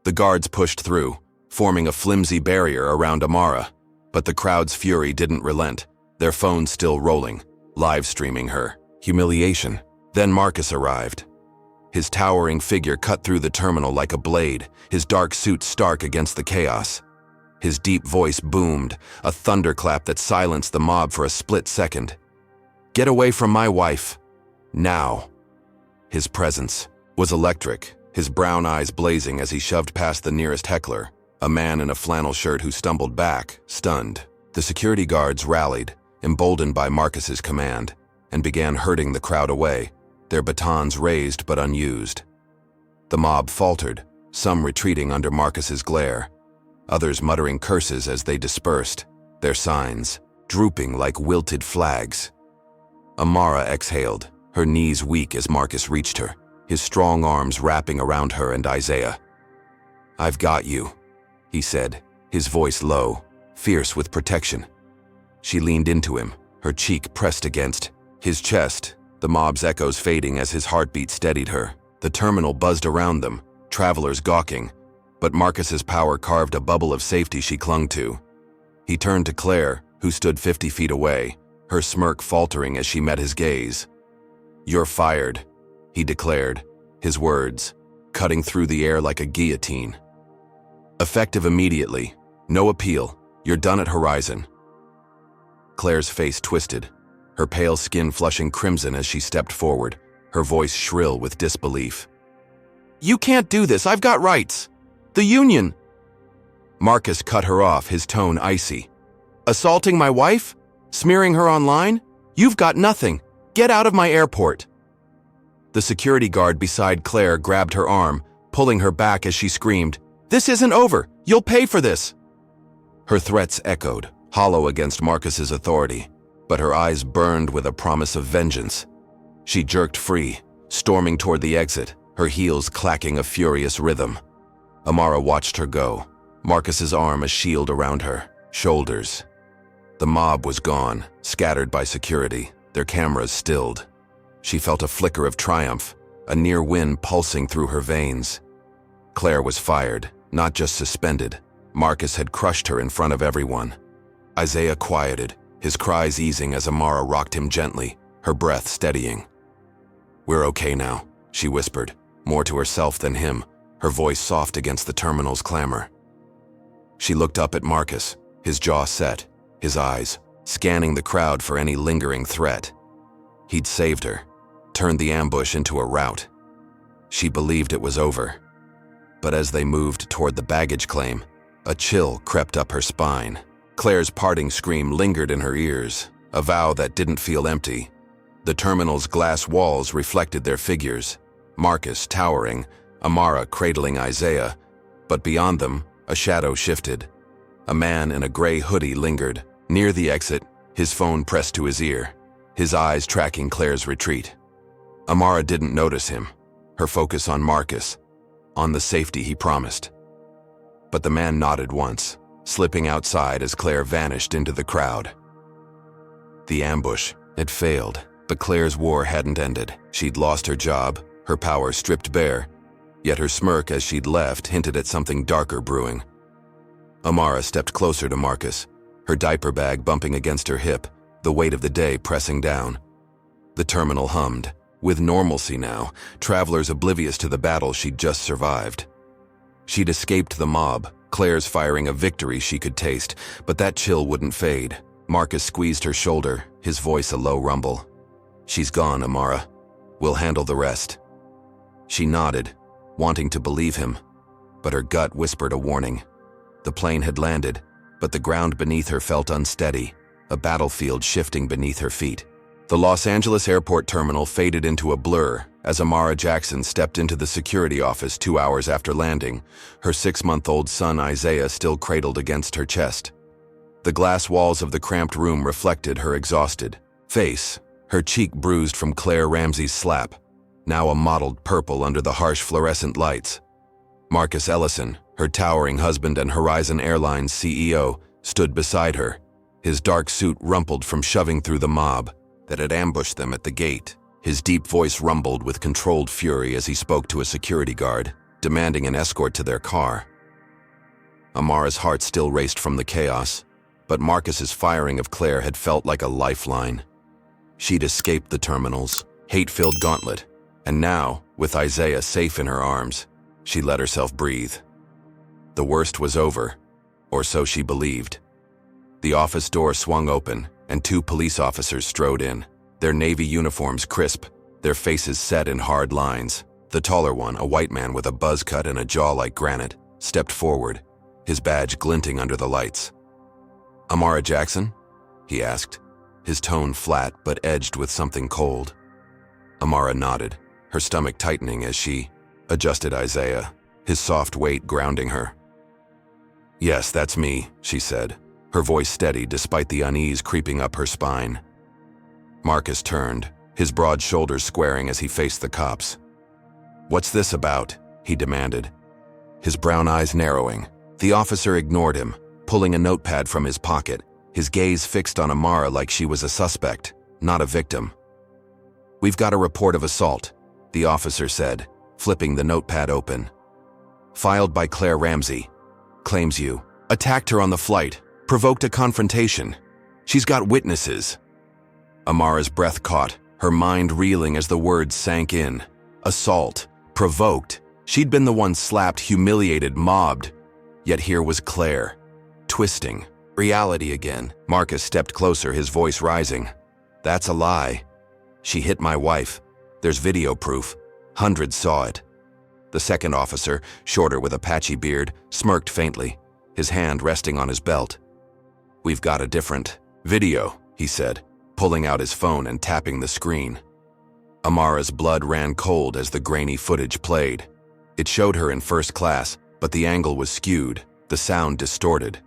The guards pushed through, forming a flimsy barrier around Amara, but the crowd's fury didn't relent, their phones still rolling, live streaming her. humiliation. Then Marcus arrived. His towering figure cut through the terminal like a blade, his dark suit stark against the chaos. His deep voice boomed, a thunderclap that silenced the mob for a split second. "Get away from my wife. Now." His presence was electric, his brown eyes blazing as he shoved past the nearest heckler, a man in a flannel shirt who stumbled back, stunned. The security guards rallied, emboldened by Marcus's command, and began herding the crowd away, their batons raised but unused. The mob faltered, some retreating under Marcus's glare, others muttering curses as they dispersed, their signs drooping like wilted flags. Amara exhaled, her knees weak as Marcus reached her, his strong arms wrapping around her and Isaiah. "I've got you," he said, his voice low, fierce with protection. She leaned into him, her cheek pressed against his chest, the mob's echoes fading as his heartbeat steadied her. The terminal buzzed around them, travelers gawking, but Marcus's power carved a bubble of safety she clung to. He turned to Claire, who stood 50 feet away, her smirk faltering as she met his gaze. "You're fired," he declared, his words cutting through the air like a guillotine. "Effective immediately. No appeal. You're done at Horizon." Claire's face twisted, her pale skin flushing crimson as she stepped forward, her voice shrill with disbelief. "You can't do this. I've got rights. The union." Marcus cut her off, his tone icy. "Assaulting my wife? Smearing her online? You've got nothing. Get out of my airport." The security guard beside Claire grabbed her arm, pulling her back as she screamed, "This isn't over. You'll pay for this." Her threats echoed, hollow against Marcus's authority, but her eyes burned with a promise of vengeance. She jerked free, storming toward the exit, her heels clacking a furious rhythm. Amara watched her go, Marcus's arm a shield around her shoulders. The mob was gone, scattered by security, their cameras stilled. She felt a flicker of triumph, a near wind pulsing through her veins. Claire was fired, not just suspended. Marcus had crushed her in front of everyone. Isaiah quieted, his cries easing as Amara rocked him gently, her breath steadying. "We're okay now," she whispered, more to herself than him, her voice soft against the terminal's clamor. She looked up at Marcus, his jaw set, his eyes scanning the crowd for any lingering threat. He'd saved her, turned the ambush into a rout. She believed it was over. But as they moved toward the baggage claim, a chill crept up her spine. Claire's parting scream lingered in her ears, a vow that didn't feel empty. The terminal's glass walls reflected their figures, Marcus towering, Amara cradling Isaiah, but beyond them, a shadow shifted. A man in a gray hoodie lingered, near the exit, his phone pressed to his ear, his eyes tracking Claire's retreat. Amara didn't notice him, her focus on Marcus, on the safety he promised. But the man nodded once, slipping outside as Claire vanished into the crowd. The ambush had failed, but Claire's war hadn't ended. She'd lost her job, her power stripped bare, yet her smirk as she'd left hinted at something darker brewing. Amara stepped closer to Marcus, her diaper bag bumping against her hip, the weight of the day pressing down. The terminal hummed, with normalcy now, travelers oblivious to the battle she'd just survived. She'd escaped the mob, Claire's firing a victory she could taste, but that chill wouldn't fade. Marcus squeezed her shoulder, his voice a low rumble. "She's gone, Amara. We'll handle the rest." She nodded, wanting to believe him, but her gut whispered a warning. The plane had landed, but the ground beneath her felt unsteady, a battlefield shifting beneath her feet. The Los Angeles airport terminal faded into a blur as Amara Jackson stepped into the security office 2 hours after landing, her 6-month-old son Isaiah still cradled against her chest. The glass walls of the cramped room reflected her exhausted face, her cheek bruised from Claire Ramsey's slap, now a mottled purple under the harsh fluorescent lights. Marcus Ellison, her towering husband and Horizon Airlines CEO, stood beside her, his dark suit rumpled from shoving through the mob that had ambushed them at the gate. His deep voice rumbled with controlled fury as he spoke to a security guard, demanding an escort to their car. Amara's heart still raced from the chaos, but Marcus's firing of Claire had felt like a lifeline. She'd escaped the terminal's hate-filled gauntlet, and now, with Isaiah safe in her arms, she let herself breathe. The worst was over, or so she believed. The office door swung open, and 2 police officers strode in, their navy uniforms crisp, their faces set in hard lines. The taller one, a white man with a buzz cut and a jaw like granite, stepped forward, his badge glinting under the lights. "Amara Jackson?" he asked, his tone flat but edged with something cold. Amara nodded, her stomach tightening as she adjusted Isaiah, his soft weight grounding her. "Yes, that's me," she said, her voice steady despite the unease creeping up her spine. Marcus turned, his broad shoulders squaring as he faced the cops. "What's this about?" he demanded, his brown eyes narrowing. The officer ignored him, pulling a notepad from his pocket, his gaze fixed on Amara like she was a suspect, not a victim. "We've got a report of assault," the officer said, flipping the notepad open. "Filed by Claire Ramsey. Claims you attacked her on the flight, provoked a confrontation. She's got witnesses." Amara's breath caught, her mind reeling as the words sank in. Assault, provoked. She'd been the one slapped, humiliated, mobbed. Yet here was Claire, twisting. Reality again. Marcus stepped closer, his voice rising. "That's a lie. She hit my wife. There's video proof. Hundreds saw it." The second officer, shorter with a patchy beard, smirked faintly, his hand resting on his belt. "We've got a different video," he said, pulling out his phone and tapping the screen. Amara's blood ran cold as the grainy footage played. It showed her in first class, but the angle was skewed, the sound distorted.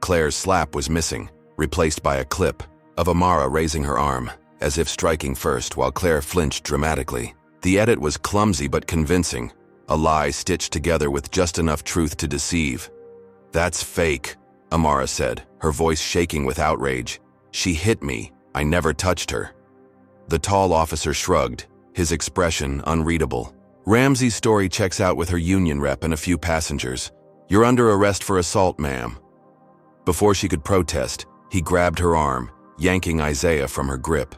Claire's slap was missing, replaced by a clip of Amara raising her arm, as if striking first while Claire flinched dramatically. The edit was clumsy but convincing, a lie stitched together with just enough truth to deceive. "That's fake," Amara said, her voice shaking with outrage. "She hit me. I never touched her." The tall officer shrugged, his expression unreadable. "Ramsey's story checks out with her union rep and a few passengers. You're under arrest for assault, ma'am." Before she could protest, he grabbed her arm, yanking Isaiah from her grip.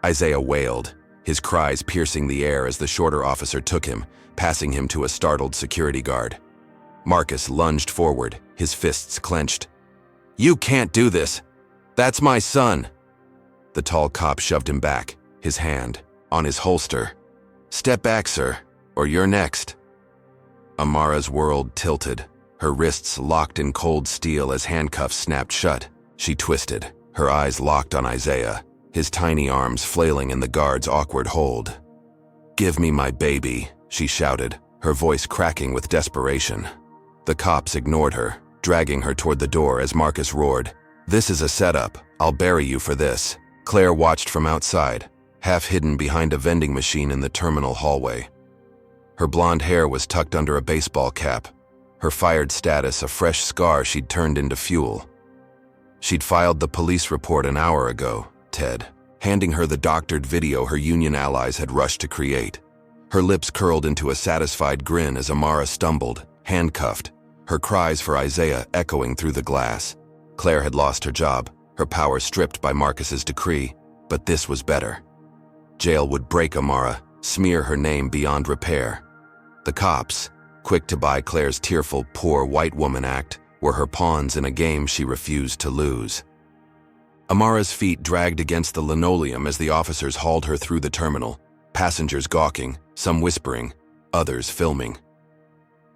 Isaiah wailed, his cries piercing the air as the shorter officer took him, passing him to a startled security guard. Marcus lunged forward, his fists clenched. "You can't do this. That's my son." The tall cop shoved him back, his hand on his holster. "Step back, sir, or you're next." Amara's world tilted, her wrists locked in cold steel as handcuffs snapped shut. She twisted, her eyes locked on Isaiah, his tiny arms flailing in the guard's awkward hold. "Give me my baby," she shouted, her voice cracking with desperation. The cops ignored her, dragging her toward the door as Marcus roared, "This is a setup. I'll bury you for this." Claire watched from outside, half hidden behind a vending machine in the terminal hallway. Her blonde hair was tucked under a baseball cap, her fired status a fresh scar she'd turned into fuel. She'd filed the police report an hour ago, Ted, handing her the doctored video her union allies had rushed to create. Her lips curled into a satisfied grin as Amara stumbled, handcuffed, her cries for Isaiah echoing through the glass. Claire had lost her job, her power stripped by Marcus's decree, but this was better. Jail would break Amara, smear her name beyond repair. The cops, quick to buy Claire's tearful, poor white woman act, were her pawns in a game she refused to lose. Amara's feet dragged against the linoleum as the officers hauled her through the terminal, passengers gawking, some whispering, others filming.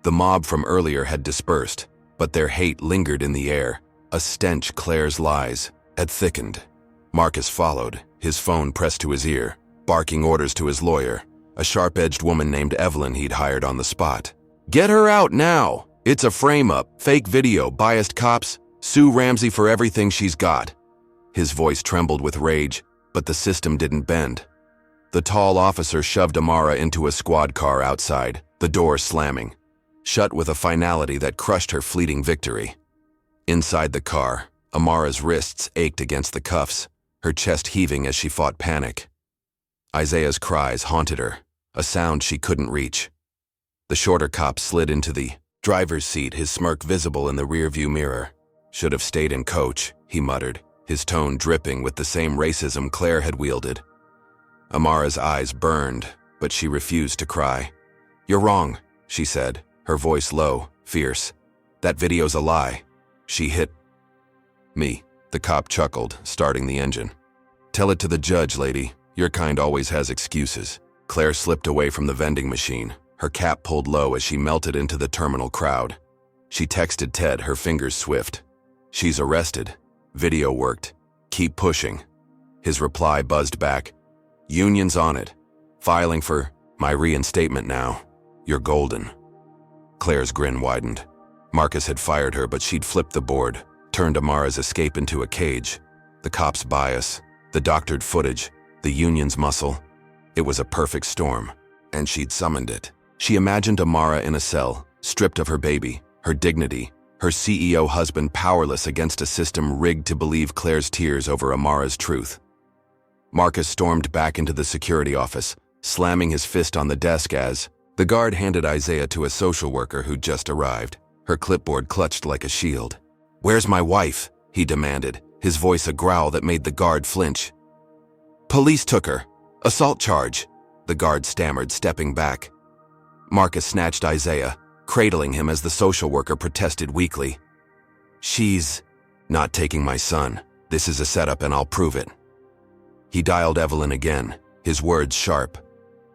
The mob from earlier had dispersed, but their hate lingered in the air, a stench Claire's lies had thickened. Marcus followed, his phone pressed to his ear, barking orders to his lawyer, a sharp-edged woman named Evelyn he'd hired on the spot. "Get her out now! It's a frame-up, fake video, biased cops, sue Ramsey for everything she's got." His voice trembled with rage, but the system didn't bend. The tall officer shoved Amara into a squad car outside, the door slamming, shut with a finality that crushed her fleeting victory. Inside the car, Amara's wrists ached against the cuffs, her chest heaving as she fought panic. Isaiah's cries haunted her, a sound she couldn't reach. The shorter cop slid into the driver's seat, his smirk visible in the rearview mirror. "Should have stayed in coach," he muttered, his tone dripping with the same racism Claire had wielded. Amara's eyes burned, but she refused to cry. "You're wrong," she said, her voice low, fierce. "That video's a lie. She hit me." The cop chuckled, starting the engine. "Tell it to the judge, lady. Your kind always has excuses." Claire slipped away from the vending machine, her cap pulled low as she melted into the terminal crowd. She texted Ted, her fingers swift. "She's arrested. Video worked. Keep pushing." His reply buzzed back. "Union's on it. Filing for my reinstatement now. You're golden." Claire's grin widened. Marcus had fired her, but she'd flipped the board, turned Amara's escape into a cage. The cop's bias, the doctored footage, the union's muscle. It was a perfect storm, and she'd summoned it. She imagined Amara in a cell, stripped of her baby, her dignity, her CEO husband powerless against a system rigged to believe Claire's tears over Amara's truth. Marcus stormed back into the security office, slamming his fist on the desk as the guard handed Isaiah to a social worker who'd just arrived, her clipboard clutched like a shield. "Where's my wife?" he demanded, his voice a growl that made the guard flinch. "Police took her. Assault charge," the guard stammered, stepping back. Marcus snatched Isaiah, cradling him as the social worker protested weakly. "She's not taking my son. This is a setup and I'll prove it." He dialed Evelyn again, his words sharp.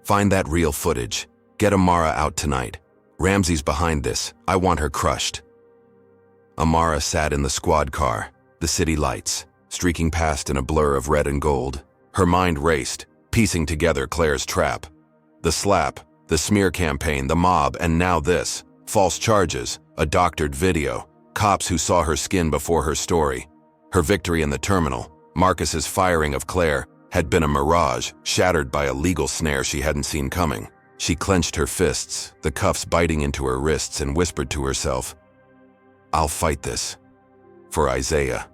"Find that real footage. Get Amara out tonight. Ramsey's behind this. I want her crushed." Amara sat in the squad car, the city lights, streaking past in a blur of red and gold. Her mind raced, piecing together Claire's trap. The slap, the smear campaign, the mob, and now this. False charges, a doctored video, cops who saw her skin before her story. Her victory in the terminal, Marcus's firing of Claire, had been a mirage, shattered by a legal snare she hadn't seen coming. She clenched her fists, the cuffs biting into her wrists, and whispered to herself, "I'll fight this. For Isaiah."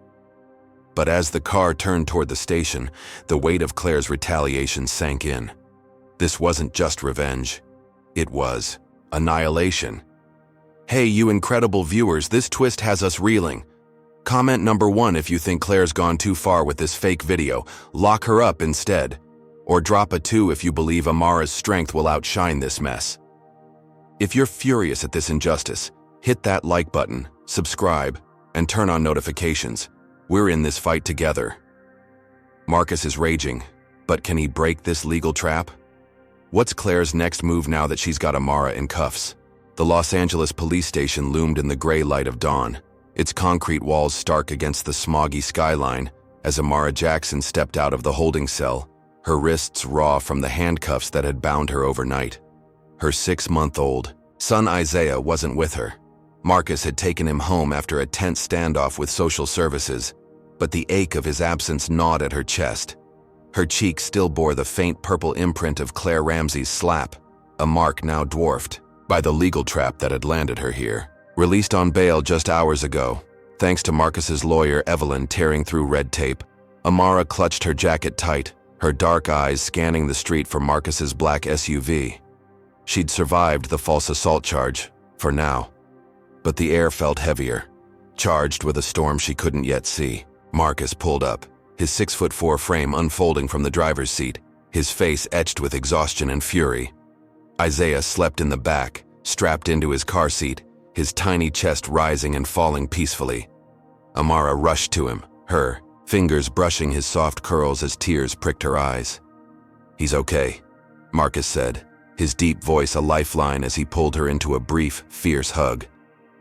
But as the car turned toward the station, the weight of Claire's retaliation sank in. This wasn't just revenge. It was annihilation. "Hey, you incredible viewers, this twist has us reeling. Comment number 1 if you think Claire's gone too far with this fake video. Lock her up instead. Or drop a 2 if you believe Amara's strength will outshine this mess." If you're furious at this injustice, hit that like button, subscribe, and turn on notifications. We're in this fight together. Marcus is raging, but can he break this legal trap? What's Claire's next move now that she's got Amara in cuffs? The Los Angeles police station loomed in the gray light of dawn, its concrete walls stark against the smoggy skyline as Amara Jackson stepped out of the holding cell, her wrists raw from the handcuffs that had bound her overnight. Her 6-month-old son Isaiah wasn't with her. Marcus had taken him home after a tense standoff with social services, but the ache of his absence gnawed at her chest. Her cheek still bore the faint purple imprint of Claire Ramsey's slap, a mark now dwarfed by the legal trap that had landed her here. Released on bail just hours ago, thanks to Marcus's lawyer Evelyn tearing through red tape, Amara clutched her jacket tight, her dark eyes scanning the street for Marcus's black SUV. She'd survived the false assault charge, for now. But the air felt heavier, charged with a storm she couldn't yet see. Marcus pulled up, his 6'4" frame unfolding from the driver's seat, his face etched with exhaustion and fury. Isaiah slept in the back, strapped into his car seat, his tiny chest rising and falling peacefully. Amara rushed to him, her fingers brushing his soft curls as tears pricked her eyes. "He's okay," Marcus said, his deep voice a lifeline as he pulled her into a brief, fierce hug.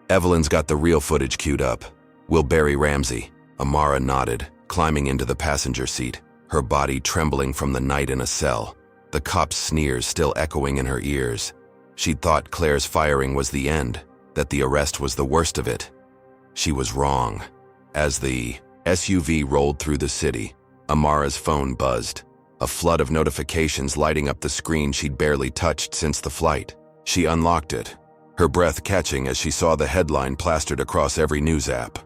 "Evelyn's got the real footage queued up. We'll bury Ramsey." Amara nodded, climbing into the passenger seat, her body trembling from the night in a cell, the cop's sneers still echoing in her ears. She'd thought Claire's firing was the end, that the arrest was the worst of it. She was wrong. As the SUV rolled through the city, Amara's phone buzzed, a flood of notifications lighting up the screen she'd barely touched since the flight. She unlocked it, her breath catching as she saw the headline plastered across every news app.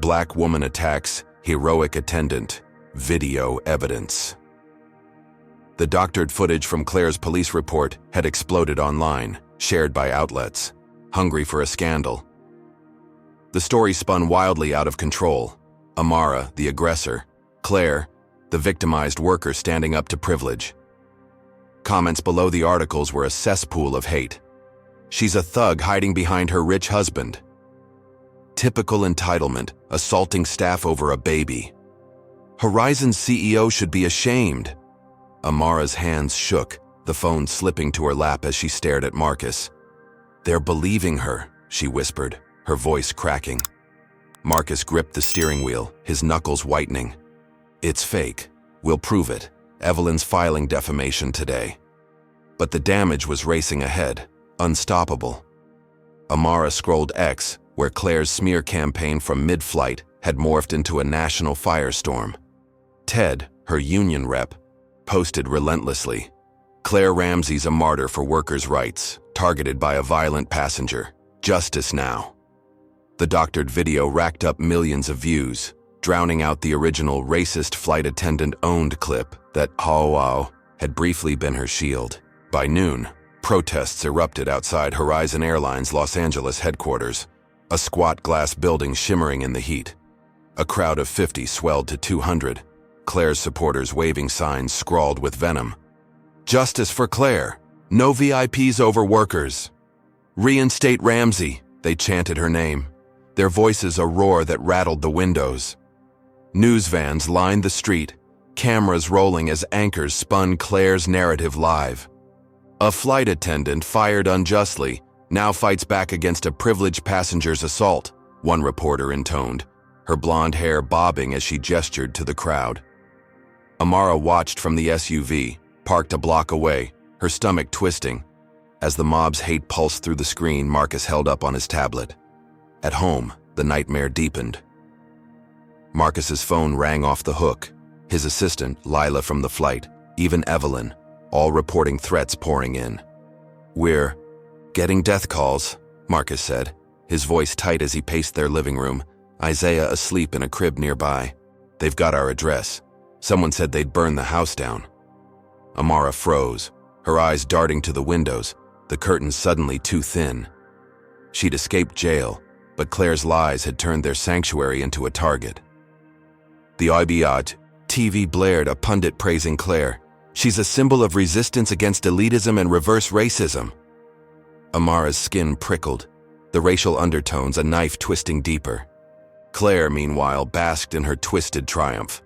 "Black woman attacks, heroic attendant, video evidence." The doctored footage from Claire's police report had exploded online, shared by outlets, hungry for a scandal. The story spun wildly out of control. Amara, the aggressor; Claire, the victimized worker standing up to privilege. Comments below the articles were a cesspool of hate. She's a thug hiding behind her rich husband. Typical entitlement, assaulting staff over a baby. Horizon's CEO should be ashamed. Amara's hands shook, the phone slipping to her lap as she stared at Marcus. They're believing her, she whispered, her voice cracking. Marcus gripped the steering wheel, his knuckles whitening. It's fake. We'll prove it. Evelyn's filing defamation today. But the damage was racing ahead, unstoppable. Amara scrolled X, where Claire's smear campaign from mid-flight had morphed into a national firestorm. Ted, her union rep, posted relentlessly. Claire Ramsey's a martyr for workers' rights, targeted by a violent passenger. Justice now. The doctored video racked up millions of views, drowning out the original racist flight attendant-owned clip that, had briefly been her shield. By noon, protests erupted outside Horizon Airlines' Los Angeles headquarters, a squat glass building shimmering in the heat. A crowd of 50 swelled to 200, Claire's supporters waving signs scrawled with venom. Justice for Claire. No VIPs over workers. Reinstate Ramsey, they chanted her name, their voices a roar that rattled the windows. News vans lined the street, cameras rolling as anchors spun Claire's narrative live. A flight attendant fired unjustly now fights back against a privileged passenger's assault, one reporter intoned, her blonde hair bobbing as she gestured to the crowd. Amara watched from the SUV, parked a block away, her stomach twisting. As the mob's hate pulsed through the screen Marcus held up on his tablet. At home, the nightmare deepened. Marcus's phone rang off the hook, his assistant, Lila from the flight, even Evelyn, all reporting threats pouring in. We're getting death calls, Marcus said, his voice tight as he paced their living room, Isaiah asleep in a crib nearby. They've got our address. Someone said they'd burn the house down. Amara froze, her eyes darting to the windows, the curtains suddenly too thin. She'd escaped jail, but Claire's lies had turned their sanctuary into a target. The IBAT TV blared, a pundit praising Claire. She's a symbol of resistance against elitism and reverse racism. Amara's skin prickled, the racial undertones a knife twisting deeper. Claire, meanwhile, basked in her twisted triumph.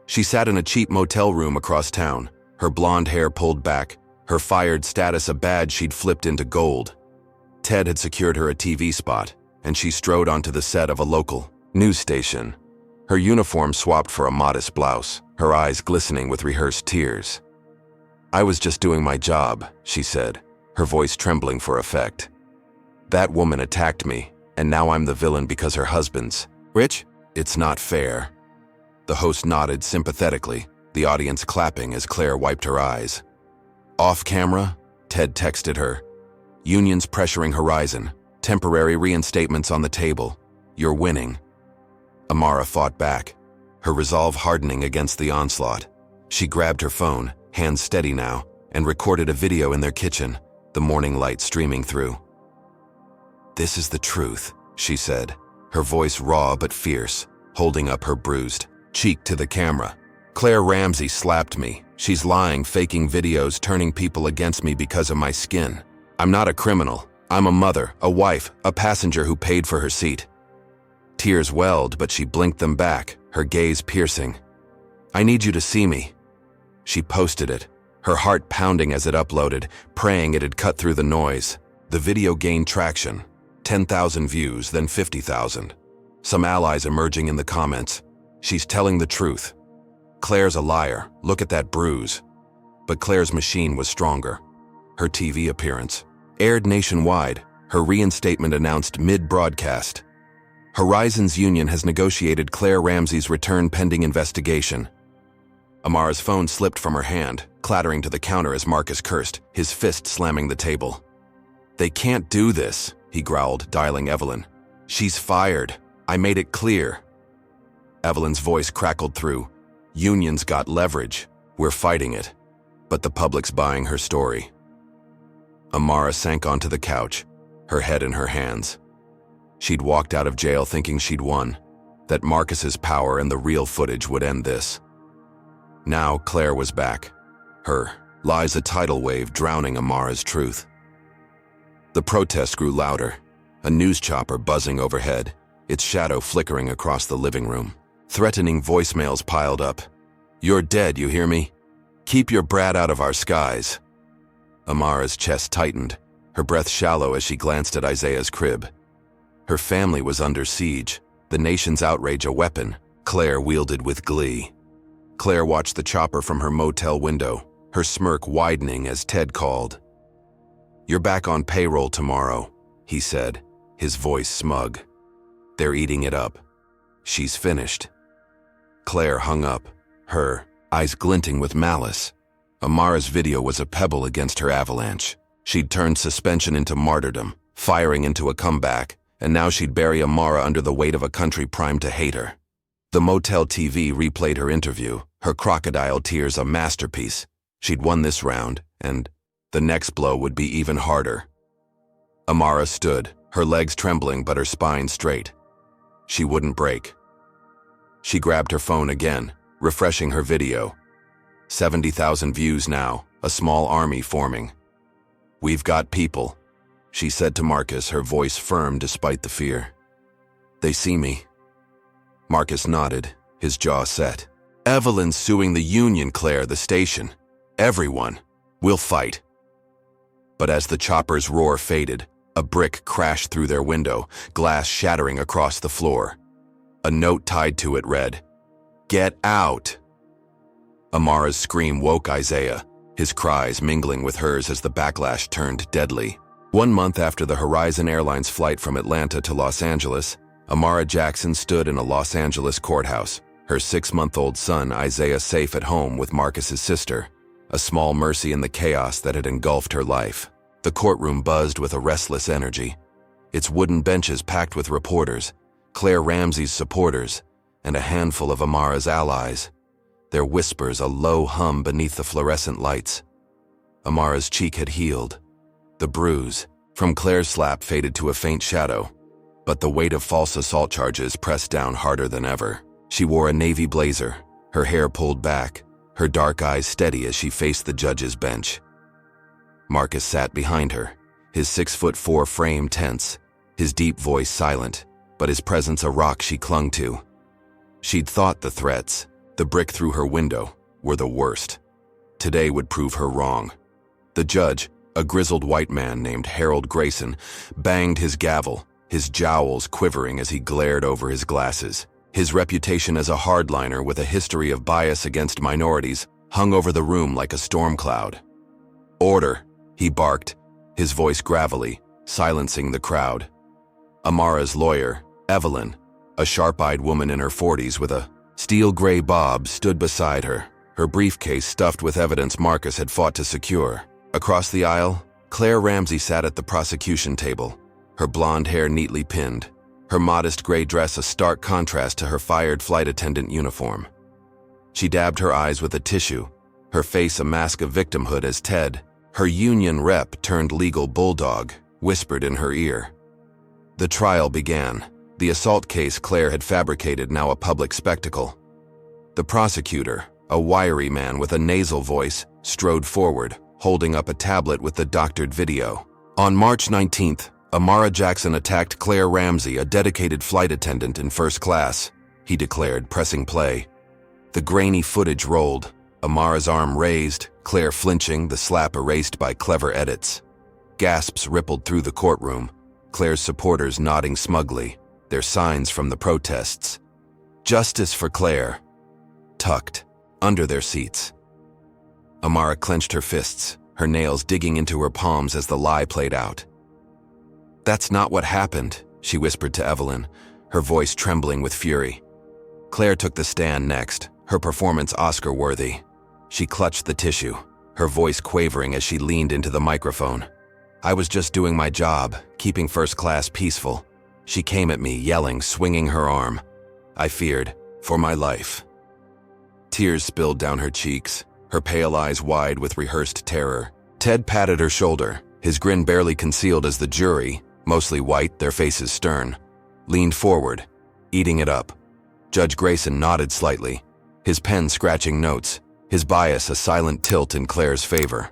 She sat in a cheap motel room across town, her blonde hair pulled back, her fired status a badge she'd flipped into gold. Ted had secured her a TV spot, and she strode onto the set of a local news station. Her uniform swapped for a modest blouse, her eyes glistening with rehearsed tears. I was just doing my job, she said, her voice trembling for effect. That woman attacked me, and now I'm the villain because her husband's rich? It's not fair. The host nodded sympathetically, the audience clapping as Claire wiped her eyes. Off camera, Ted texted her. Unions pressuring Horizon, temporary reinstatements on the table. You're winning. Amara fought back, her resolve hardening against the onslaught. She grabbed her phone, hands steady now, and recorded a video in their kitchen, the morning light streaming through. This is the truth, she said, her voice raw but fierce, holding up her bruised cheek to the camera. Claire Ramsey slapped me. She's lying, faking videos, turning people against me because of my skin. I'm not a criminal. I'm a mother, a wife, a passenger who paid for her seat. Tears welled, but she blinked them back, her gaze piercing. I need you to see me. She posted it, her heart pounding as it uploaded, praying it had cut through the noise. The video gained traction. 10,000 views, then 50,000. Some allies emerging in the comments. She's telling the truth. Claire's a liar. Look at that bruise. But Claire's machine was stronger. Her TV appearance, aired nationwide, her reinstatement announced mid-broadcast. Horizon's union has negotiated Claire Ramsey's return pending investigation. Amara's phone slipped from her hand, clattering to the counter as Marcus cursed, his fist slamming the table. They can't do this, he growled, dialing Evelyn. She's fired. I made it clear. Evelyn's voice crackled through. Unions got leverage. We're fighting it. But the public's buying her story. Amara sank onto the couch, her head in her hands. She'd walked out of jail thinking she'd won, that Marcus's power and the real footage would end this. Now Claire was back. Her lies a tidal wave drowning Amara's truth. The protest grew louder, a news chopper buzzing overhead, its shadow flickering across the living room. Threatening voicemails piled up. "You're dead, you hear me? Keep your brat out of our skies." Amara's chest tightened, her breath shallow as she glanced at Isaiah's crib. Her family was under siege, the nation's outrage a weapon, Claire wielded with glee. Claire watched the chopper from her motel window, her smirk widening as Ted called. "You're back on payroll tomorrow," he said, his voice smug. "They're eating it up. She's finished." Claire hung up, her eyes glinting with malice. Amara's video was a pebble against her avalanche. She'd turned suspension into martyrdom, firing into a comeback, and now she'd bury Amara under the weight of a country primed to hate her. The motel TV replayed her interview, her crocodile tears a masterpiece. She'd won this round, and the next blow would be even harder. Amara stood, her legs trembling but her spine straight. She wouldn't break. She grabbed her phone again, refreshing her video. 70,000 views now, a small army forming. "We've got people," she said to Marcus, her voice firm despite the fear. "They see me." Marcus nodded, his jaw set. "Evelyn's suing the union, Claire, the station. Everyone. We'll fight." But as the chopper's roar faded, a brick crashed through their window, glass shattering across the floor. A note tied to it read, "Get out." Amara's scream woke Isaiah, his cries mingling with hers as the backlash turned deadly. 1 month after the Horizon Airlines flight from Atlanta to Los Angeles, Amara Jackson stood in a Los Angeles courthouse, her 6-month-old son Isaiah safe at home with Marcus's sister, a small mercy in the chaos that had engulfed her life. The courtroom buzzed with a restless energy, its wooden benches packed with reporters, Claire Ramsey's supporters, and a handful of Amara's allies, their whispers a low hum beneath the fluorescent lights. Amara's cheek had healed. The bruise from Claire's slap faded to a faint shadow, but the weight of false assault charges pressed down harder than ever. She wore a navy blazer, her hair pulled back, her dark eyes steady as she faced the judge's bench. Marcus sat behind her, his 6'4" frame tense, his deep voice silent, but his presence a rock she clung to. She'd thought the threats, the brick through her window, were the worst. Today would prove her wrong. The judge, a grizzled white man named Harold Grayson, banged his gavel, his jowls quivering as he glared over his glasses. His reputation as a hardliner with a history of bias against minorities hung over the room like a storm cloud. "Order," he barked, his voice gravelly, silencing the crowd. Amara's lawyer, Evelyn, a sharp-eyed woman in her 40s with a steel gray bob, stood beside her, her briefcase stuffed with evidence Marcus had fought to secure. Across the aisle, Claire Ramsey sat at the prosecution table, her blonde hair neatly pinned, her modest gray dress a stark contrast to her fired flight attendant uniform. She dabbed her eyes with a tissue, her face a mask of victimhood as Ted, her union rep turned legal bulldog, whispered in her ear. The trial began, the assault case Claire had fabricated now a public spectacle. The prosecutor, a wiry man with a nasal voice, strode forward, holding up a tablet with the doctored video. On March 19th, Amara Jackson attacked Claire Ramsey, a dedicated flight attendant in first class, he declared, pressing play. The grainy footage rolled, Amara's arm raised, Claire flinching, the slap erased by clever edits. Gasps rippled through the courtroom, Claire's supporters nodding smugly, their signs from the protests. "Justice for Claire," tucked under their seats. Amara clenched her fists, her nails digging into her palms as the lie played out. "That's not what happened," she whispered to Evelyn, her voice trembling with fury. Claire took the stand next, her performance Oscar-worthy. She clutched the tissue, her voice quavering as she leaned into the microphone. "I was just doing my job, keeping first class peaceful. She came at me, yelling, swinging her arm. I feared for my life." Tears spilled down her cheeks, her pale eyes wide with rehearsed terror. Ted patted her shoulder, his grin barely concealed as the jury, mostly white, their faces stern, leaned forward, eating it up. Judge Grayson nodded slightly, his pen scratching notes, his bias a silent tilt in Claire's favor.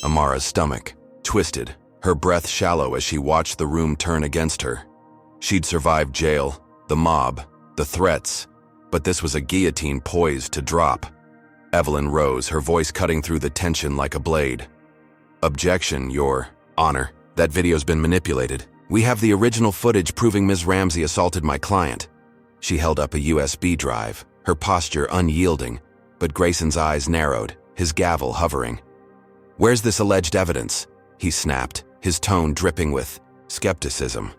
Amara's stomach twisted, her breath shallow as she watched the room turn against her. She'd survived jail, the mob, the threats, but this was a guillotine poised to drop. Evelyn rose, her voice cutting through the tension like a blade. "Objection, Your Honor. That video's been manipulated. We have the original footage proving Ms. Ramsey assaulted my client." She held up a USB drive, her posture unyielding, but Grayson's eyes narrowed, his gavel hovering. "Where's this alleged evidence?" he snapped, his tone dripping with skepticism.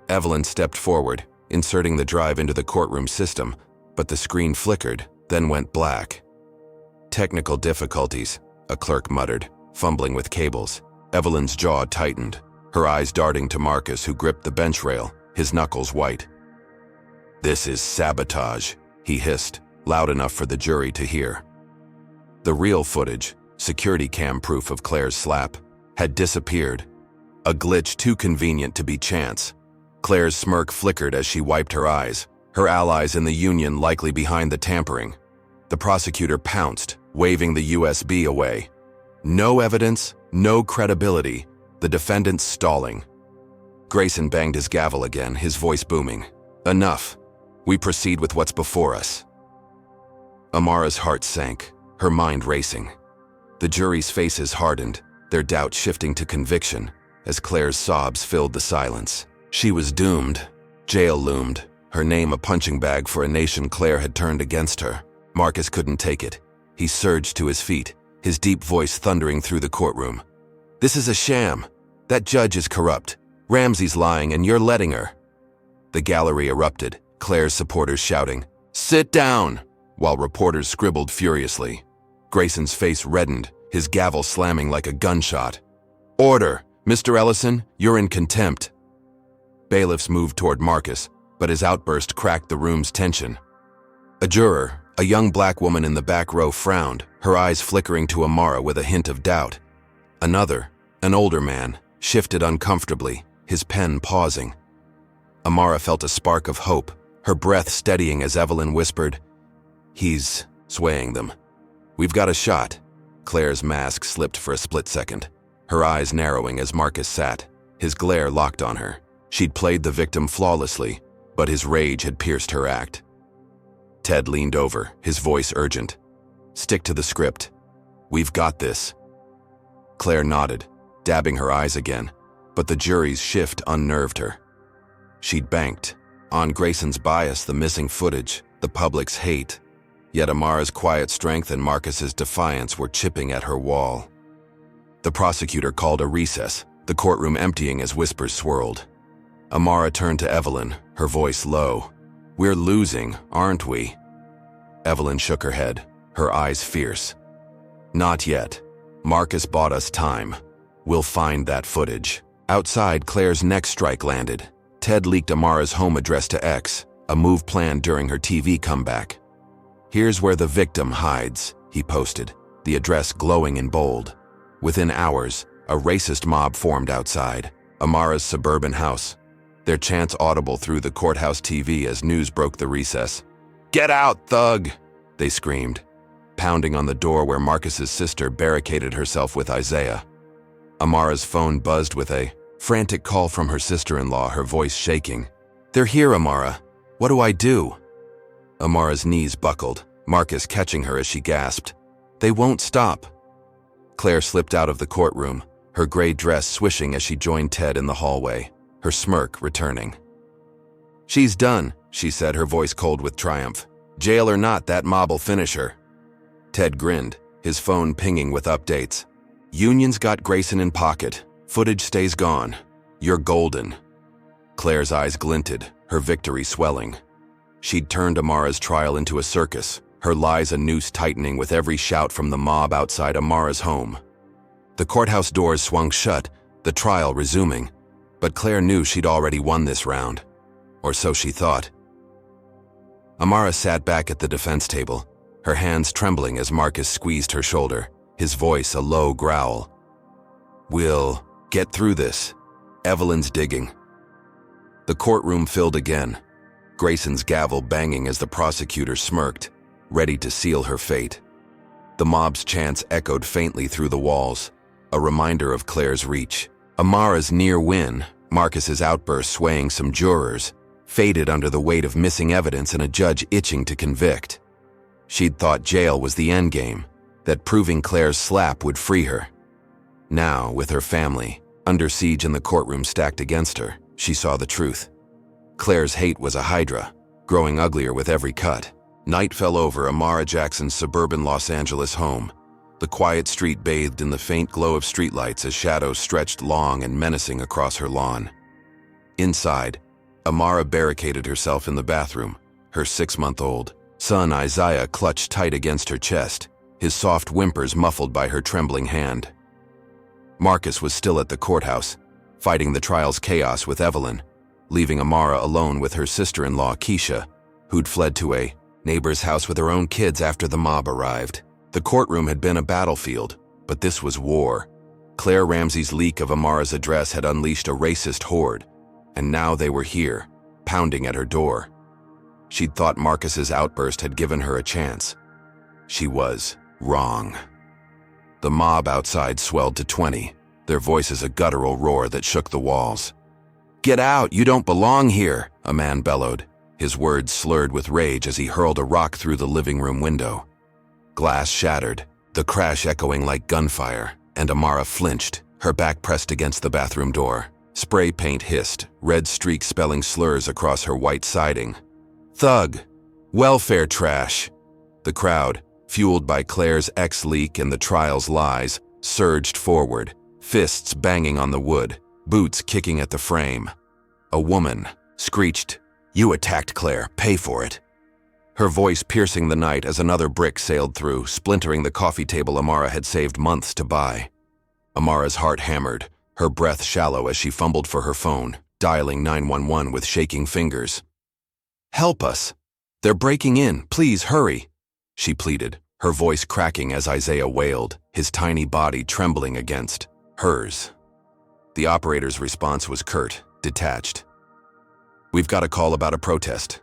Evelyn stepped forward, inserting the drive into the courtroom system, but the screen flickered, then went black. "Technical difficulties," a clerk muttered, fumbling with cables. Evelyn's jaw tightened, her eyes darting to Marcus, who gripped the bench rail, his knuckles white. "This is sabotage," he hissed, loud enough for the jury to hear. The real footage, security cam proof of Claire's slap, had disappeared. A glitch too convenient to be chance. Claire's smirk flickered as she wiped her eyes, her allies in the union likely behind the tampering. The prosecutor pounced, waving the USB away. No evidence, no credibility, the defendant stalling. Grayson banged his gavel again, his voice booming. "Enough. We proceed with what's before us." Amara's heart sank, her mind racing. The jury's faces hardened, their doubt shifting to conviction, as Claire's sobs filled the silence. She was doomed. Jail loomed, her name a punching bag for a nation Claire had turned against her. Marcus couldn't take it. He surged to his feet, his deep voice thundering through the courtroom. "This is a sham. That judge is corrupt. Ramsey's lying and you're letting her." The gallery erupted, Claire's supporters shouting, "Sit down!" while reporters scribbled furiously. Grayson's face reddened, his gavel slamming like a gunshot. "Order! Mr. Ellison, you're in contempt." Bailiffs moved toward Marcus, but his outburst cracked the room's tension. A juror, a young black woman in the back row, frowned, her eyes flickering to Amara with a hint of doubt. Another, an older man, shifted uncomfortably, his pen pausing. Amara felt a spark of hope, her breath steadying as Evelyn whispered, "He's swaying them. We've got a shot." Claire's mask slipped for a split second, her eyes narrowing as Marcus sat, his glare locked on her. She'd played the victim flawlessly, but his rage had pierced her act. Ted leaned over, his voice urgent. "Stick to the script. We've got this." Claire nodded, dabbing her eyes again, but the jury's shift unnerved her. She'd banked on Grayson's bias, the missing footage, the public's hate. Yet Amara's quiet strength and Marcus's defiance were chipping at her wall. The prosecutor called a recess, the courtroom emptying as whispers swirled. Amara turned to Evelyn, her voice low. "We're losing, aren't we?" Evelyn shook her head, her eyes fierce. "Not yet. Marcus bought us time. We'll find that footage." Outside, Claire's next strike landed. Ted leaked Amara's home address to X, a move planned during her TV comeback. "Here's where the victim hides," he posted, the address glowing in bold. Within hours, a racist mob formed outside Amara's suburban house, their chants audible through the courthouse TV as news broke the recess. "Get out, thug!" they screamed, pounding on the door where Marcus's sister barricaded herself with Isaiah. Amara's phone buzzed with a frantic call from her sister-in-law, her voice shaking. "They're here, Amara. What do I do?" Amara's knees buckled, Marcus catching her as she gasped. "They won't stop." Claire slipped out of the courtroom, her gray dress swishing as she joined Ted in the hallway, her smirk returning. "She's done," she said, her voice cold with triumph. "Jail or not, that mob'll finish her." Ted grinned, his phone pinging with updates. "Union's got Grayson in pocket. Footage stays gone. You're golden." Claire's eyes glinted, her victory swelling. She'd turned Amara's trial into a circus, her lies a noose tightening with every shout from the mob outside Amara's home. The courthouse doors swung shut, the trial resuming, but Claire knew she'd already won this round. Or so she thought. Amara sat back at the defense table, her hands trembling as Marcus squeezed her shoulder, his voice a low growl. "We'll get through this." Evelyn's digging. The courtroom filled again, Grayson's gavel banging as the prosecutor smirked, ready to seal her fate. The mob's chants echoed faintly through the walls, a reminder of Claire's reach. Amara's near win, Marcus's outburst swaying some jurors, faded under the weight of missing evidence and a judge itching to convict. She'd thought jail was the endgame, that proving Claire's slap would free her. Now, with her family, under siege and the courtroom stacked against her, she saw the truth. Claire's hate was a hydra, growing uglier with every cut. Night fell over Amara Jackson's suburban Los Angeles home. The quiet street bathed in the faint glow of streetlights as shadows stretched long and menacing across her lawn. Inside, Amara barricaded herself in the bathroom, her 6-month-old son Isaiah clutched tight against her chest, his soft whimpers muffled by her trembling hand. Marcus was still at the courthouse, fighting the trial's chaos with Evelyn, leaving Amara alone with her sister-in-law Keisha, who'd fled to a neighbor's house with her own kids after the mob arrived. The courtroom had been a battlefield, but this was war. Claire Ramsey's leak of Amara's address had unleashed a racist horde, and now they were here, pounding at her door. She'd thought Marcus's outburst had given her a chance. She was wrong. The mob outside swelled to 20, their voices a guttural roar that shook the walls. "Get out, you don't belong here," a man bellowed, his words slurred with rage as he hurled a rock through the living room window. Glass shattered, the crash echoing like gunfire, and Amara flinched, her back pressed against the bathroom door. Spray paint hissed, red streaks spelling slurs across her white siding. "Thug! Welfare trash!" The crowd, fueled by Claire's ex-leak and the trial's lies, surged forward, fists banging on the wood, boots kicking at the frame. A woman screeched, "You attacked Claire, pay for it." Her voice piercing the night as another brick sailed through, splintering the coffee table Amara had saved months to buy. Amara's heart hammered, her breath shallow as she fumbled for her phone, dialing 911 with shaking fingers. "Help us! They're breaking in, please hurry!" she pleaded, her voice cracking as Isaiah wailed, his tiny body trembling against hers. The operator's response was curt, detached. "We've got a call about a protest.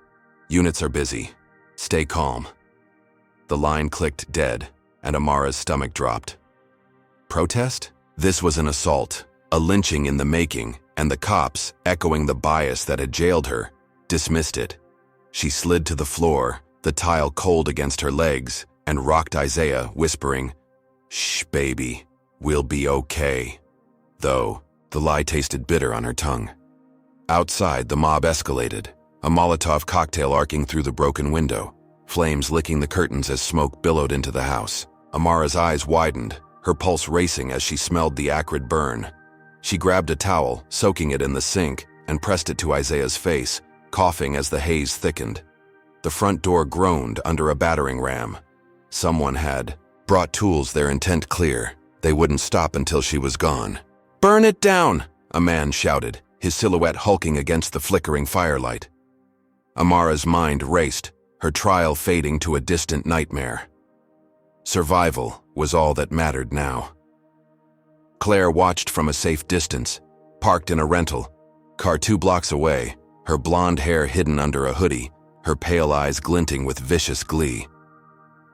Units are busy. Stay calm." The line clicked dead, and Amara's stomach dropped. Protest? This was an assault, a lynching in the making, and the cops, echoing the bias that had jailed her, dismissed it. She slid to the floor, the tile cold against her legs, and rocked Isaiah, whispering, "Shh, baby, we'll be okay." Though, the lie tasted bitter on her tongue. Outside, the mob escalated, a Molotov cocktail arcing through the broken window, flames licking the curtains as smoke billowed into the house. Amara's eyes widened, her pulse racing as she smelled the acrid burn. She grabbed a towel, soaking it in the sink, and pressed it to Isaiah's face, coughing as the haze thickened. The front door groaned under a battering ram. Someone had brought tools, their intent clear. They wouldn't stop until she was gone. "Burn it down!" a man shouted, his silhouette hulking against the flickering firelight. Amara's mind raced, her trial fading to a distant nightmare. Survival was all that mattered now. Claire watched from a safe distance, parked in a rental car 2 blocks away, her blonde hair hidden under a hoodie, her pale eyes glinting with vicious glee.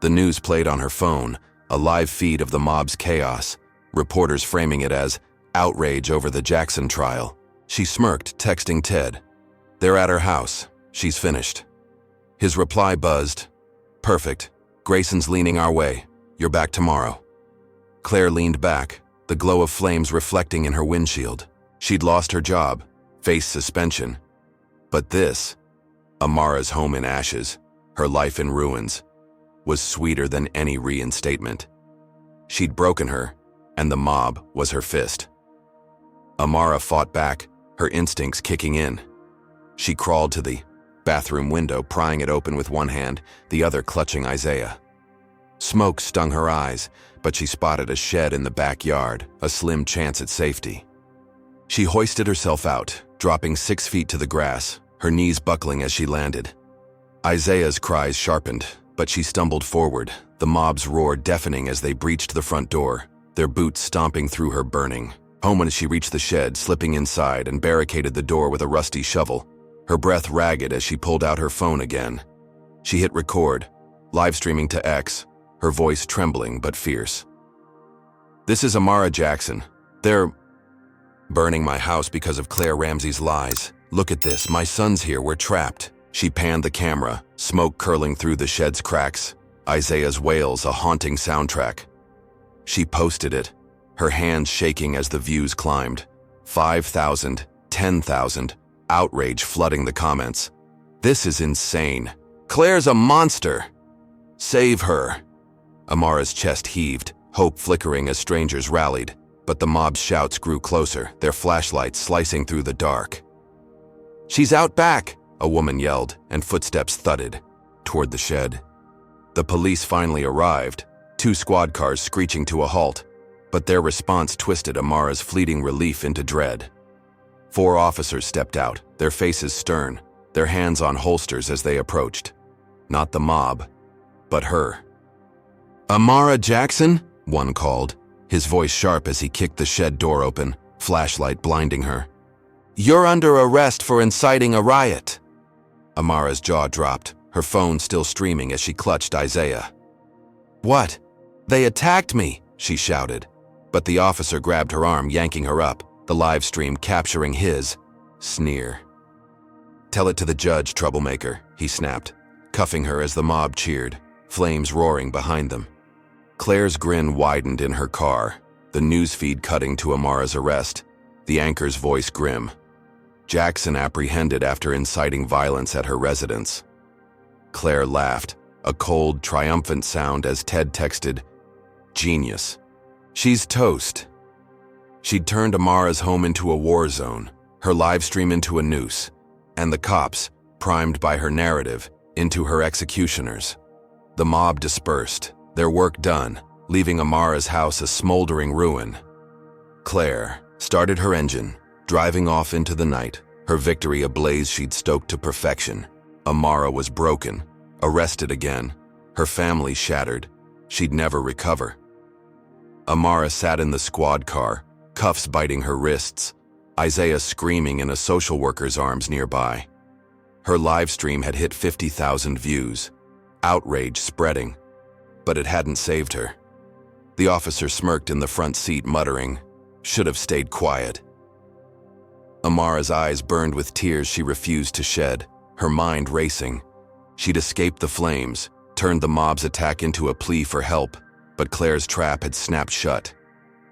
The news played on her phone, a live feed of the mob's chaos, reporters framing it as outrage over the Jackson trial. She smirked, texting Ted, "They're at her house. She's finished." His reply buzzed, "Perfect. Grayson's leaning our way. You're back tomorrow." Claire leaned back, the glow of flames reflecting in her windshield. She'd lost her job, faced suspension. But this, Amara's home in ashes, her life in ruins, was sweeter than any reinstatement. She'd broken her, and the mob was her fist. Amara fought back, her instincts kicking in. She crawled to the bathroom window, prying it open with one hand, the other clutching Isaiah. Smoke stung her eyes, but she spotted a shed in the backyard, a slim chance at safety. She hoisted herself out, dropping 6 feet to the grass, her knees buckling as she landed. Isaiah's cries sharpened, but she stumbled forward, the mob's roar deafening as they breached the front door, their boots stomping through her burning. Home when she reached the shed, slipping inside and barricaded the door with a rusty shovel, her breath ragged as she pulled out her phone again. She hit record, live streaming to X, her voice trembling but fierce. "This is Amara Jackson. They're burning my house because of Claire Ramsey's lies. Look at this, my son's here, we're trapped." She panned the camera, smoke curling through the shed's cracks, Isaiah's wails a haunting soundtrack. She posted it, her hands shaking as the views climbed. 5,000, 10,000, outrage flooding the comments. "This is insane. Claire's a monster. Save her." Amara's chest heaved, hope flickering as strangers rallied, but the mob's shouts grew closer, their flashlights slicing through the dark. "She's out back," a woman yelled, and footsteps thudded toward the shed. The police finally arrived, 2 squad cars screeching to a halt, but their response twisted Amara's fleeting relief into dread. 4 officers stepped out, their faces stern, their hands on holsters as they approached. Not the mob, but her. "Amara Jackson?" one called, his voice sharp as he kicked the shed door open, flashlight blinding her. "You're under arrest for inciting a riot." Amara's jaw dropped, her phone still streaming as she clutched Isaiah. "What? They attacked me," she shouted, but the officer grabbed her arm, yanking her up, the live stream capturing his sneer. "Tell it to the judge, troublemaker," he snapped, cuffing her as the mob cheered, flames roaring behind them. Claire's grin widened in her car, the newsfeed cutting to Amara's arrest, the anchor's voice grim. Jackson apprehended after inciting violence at her residence. Claire laughed, a cold, triumphant sound as Ted texted, "Genius. She's toast." She'd turned Amara's home into a war zone, her live stream into a noose, and the cops, primed by her narrative, into her executioners. The mob dispersed, their work done, leaving Amara's house a smoldering ruin. Claire started her engine, driving off into the night, her victory a blaze she'd stoked to perfection. Amara was broken, arrested again, her family shattered. She'd never recover. Amara sat in the squad car, cuffs biting her wrists, Isaiah screaming in a social worker's arms nearby. Her live stream had hit 50,000 views, outrage spreading, but it hadn't saved her. The officer smirked in the front seat, muttering, "Should have stayed quiet." Amara's eyes burned with tears she refused to shed, her mind racing. She'd escaped the flames, turned the mob's attack into a plea for help, but Claire's trap had snapped shut.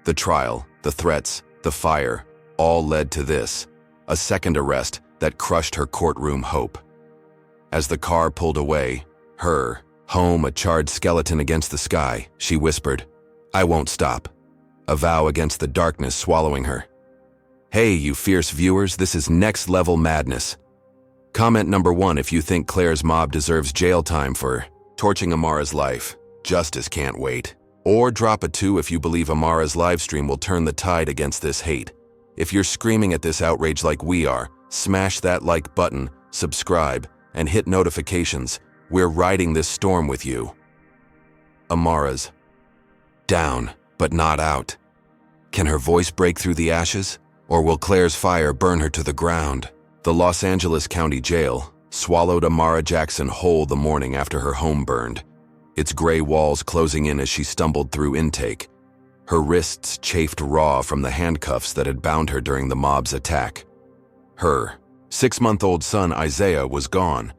The trial, the threats, the fire, all led to this, a second arrest that crushed her courtroom hope. As the car pulled away, her home a charred skeleton against the sky, she whispered, "I won't stop," a vow against the darkness swallowing her. Hey, you fierce viewers, this is next-level madness. Comment number 1 if you think Claire's mob deserves jail time for torching Amara's life. Justice can't wait. Or drop a 2 if you believe Amara's livestream will turn the tide against this hate. If you're screaming at this outrage like we are, smash that like button, subscribe, and hit notifications. We're riding this storm with you. Amara's down, but not out. Can her voice break through the ashes? Or will Claire's fire burn her to the ground? The Los Angeles County Jail swallowed Amara Jackson whole the morning after her home burned, its gray walls closing in as she stumbled through intake. Her wrists chafed raw from the handcuffs that had bound her during the mob's attack. Her 6-month-old son Isaiah was gone,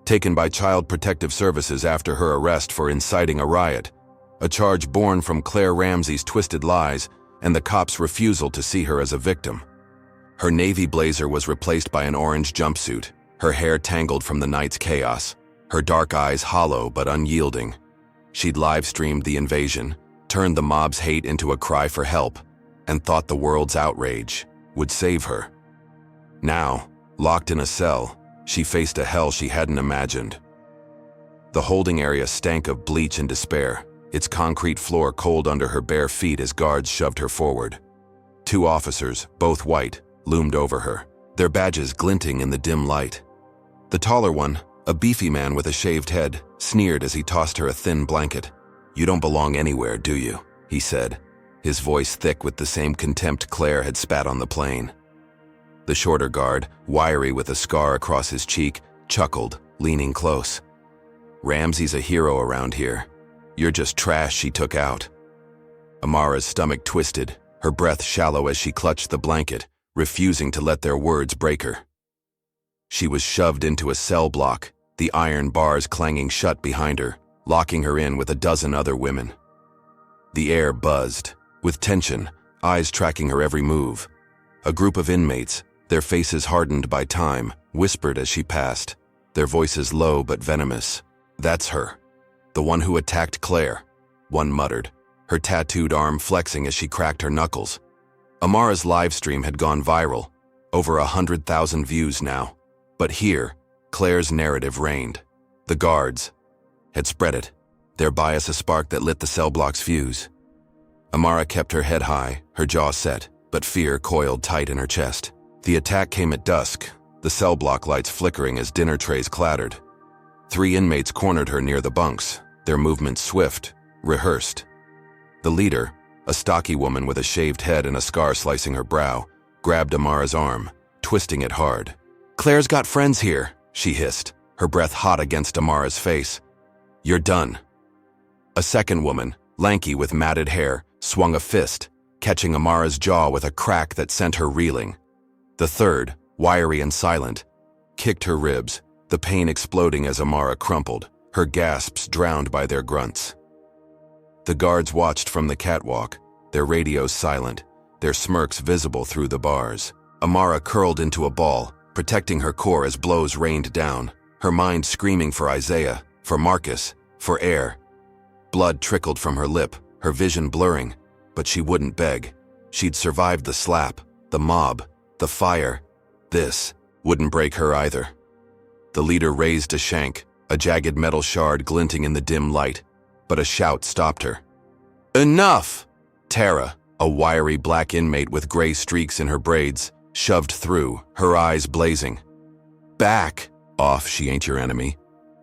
taken by Child Protective Services after her arrest for inciting a riot, a charge born from Claire Ramsey's twisted lies and the cops' refusal to see her as a victim. Her navy blazer was replaced by an orange jumpsuit, her hair tangled from the night's chaos, her dark eyes hollow but unyielding. She'd live-streamed the invasion, turned the mob's hate into a cry for help, and thought the world's outrage would save her. Now, locked in a cell, she faced a hell she hadn't imagined. The holding area stank of bleach and despair, its concrete floor cold under her bare feet as guards shoved her forward. 2 officers, both white, loomed over her, their badges glinting in the dim light. The taller one, a beefy man with a shaved head, sneered as he tossed her a thin blanket. "You don't belong anywhere, do you?" he said, his voice thick with the same contempt Claire had spat on the plane. The shorter guard, wiry with a scar across his cheek, chuckled, leaning close. "Ramsey's a hero around here. You're just trash she took out. Amara's stomach twisted, her breath shallow as she clutched the blanket, refusing to let their words break her. She was shoved into a cell block, the iron bars clanging shut behind her, locking her in with a dozen other women. The air buzzed, with tension, eyes tracking her every move. A group of inmates, their faces hardened by time, whispered as she passed, their voices low but venomous. "That's her. The one who attacked Claire," one muttered, her tattooed arm flexing as she cracked her knuckles. Amara's livestream had gone viral, over 100,000 views now. But here, Claire's narrative reigned. The guards had spread it, their bias a spark that lit the cell block's fuse. Amara kept her head high, her jaw set, but fear coiled tight in her chest. The attack came at dusk, the cell block lights flickering as dinner trays clattered. 3 inmates cornered her near the bunks, their movements swift, rehearsed. The leader, a stocky woman with a shaved head and a scar slicing her brow, grabbed Amara's arm, twisting it hard. "Claire's got friends here," she hissed, her breath hot against Amara's face. "You're done." A second woman, lanky with matted hair, swung a fist, catching Amara's jaw with a crack that sent her reeling. The third, wiry and silent, kicked her ribs, the pain exploding as Amara crumpled, her gasps drowned by their grunts. The guards watched from the catwalk, their radios silent, their smirks visible through the bars. Amara curled into a ball, protecting her core as blows rained down, her mind screaming for Isaiah, for Marcus, for air. Blood trickled from her lip, her vision blurring, but she wouldn't beg. She'd survived the slap, the mob, the fire. This wouldn't break her either. The leader raised a shank, a jagged metal shard glinting in the dim light, but a shout stopped her. "Enough!" Tara, a wiry black inmate with gray streaks in her braids, shoved through, her eyes blazing. "Back off, she ain't your enemy."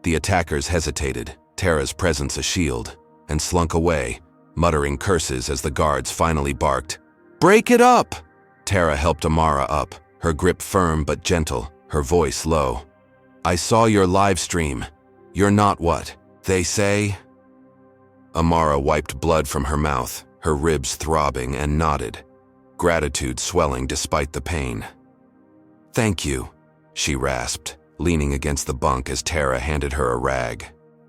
The attackers hesitated, Tara's presence a shield, and slunk away, muttering curses as the guards finally barked. "Break it up!" Tara helped Amara up, her grip firm but gentle, her voice low. "I saw your live stream. You're not what they say." Amara wiped blood from her mouth, her ribs throbbing, and nodded, gratitude swelling despite the pain. "Thank you," she rasped, leaning against the bunk as Tara handed her a rag.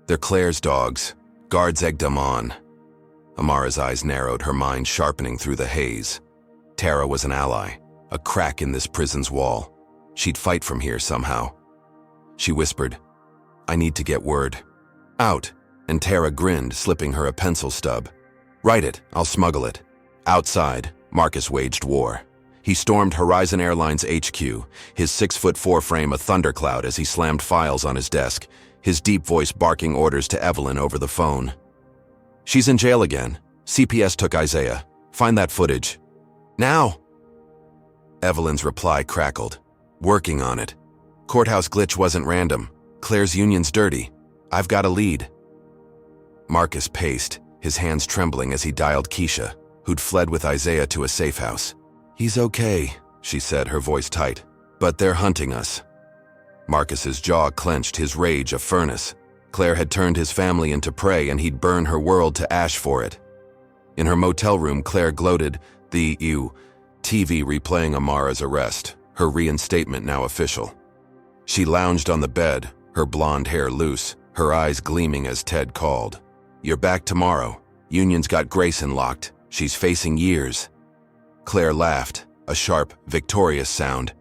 "They're Claire's dogs. Guards egged them on." Amara's eyes narrowed, her mind sharpening through the haze. Tara was an ally, a crack in this prison's wall. She'd fight from here somehow. She whispered, "I need to get word." "Out," and Tara grinned, slipping her a pencil stub. "Write it, I'll smuggle it." Outside, Marcus waged war. He stormed Horizon Airlines HQ, his 6'4" frame a thundercloud as he slammed files on his desk, his deep voice barking orders to Evelyn over the phone. "She's in jail again. CPS took Isaiah. Find that footage. Now!" Evelyn's reply crackled. "Working on it. Courthouse glitch wasn't random. Claire's union's dirty. I've got a lead." Marcus paced, his hands trembling as he dialed Keisha, who'd fled with Isaiah to a safe house. "He's okay," she said, her voice tight, "but they're hunting us." Marcus's jaw clenched, his rage a furnace. Claire had turned his family into prey, and he'd burn her world to ash for it. In her motel room, Claire gloated, the TV replaying Amara's arrest, her reinstatement now official. She lounged on the bed, her blonde hair loose, her eyes gleaming as Ted called. "You're back tomorrow. Union's got Grayson locked. She's facing years." Claire laughed, a sharp, victorious sound.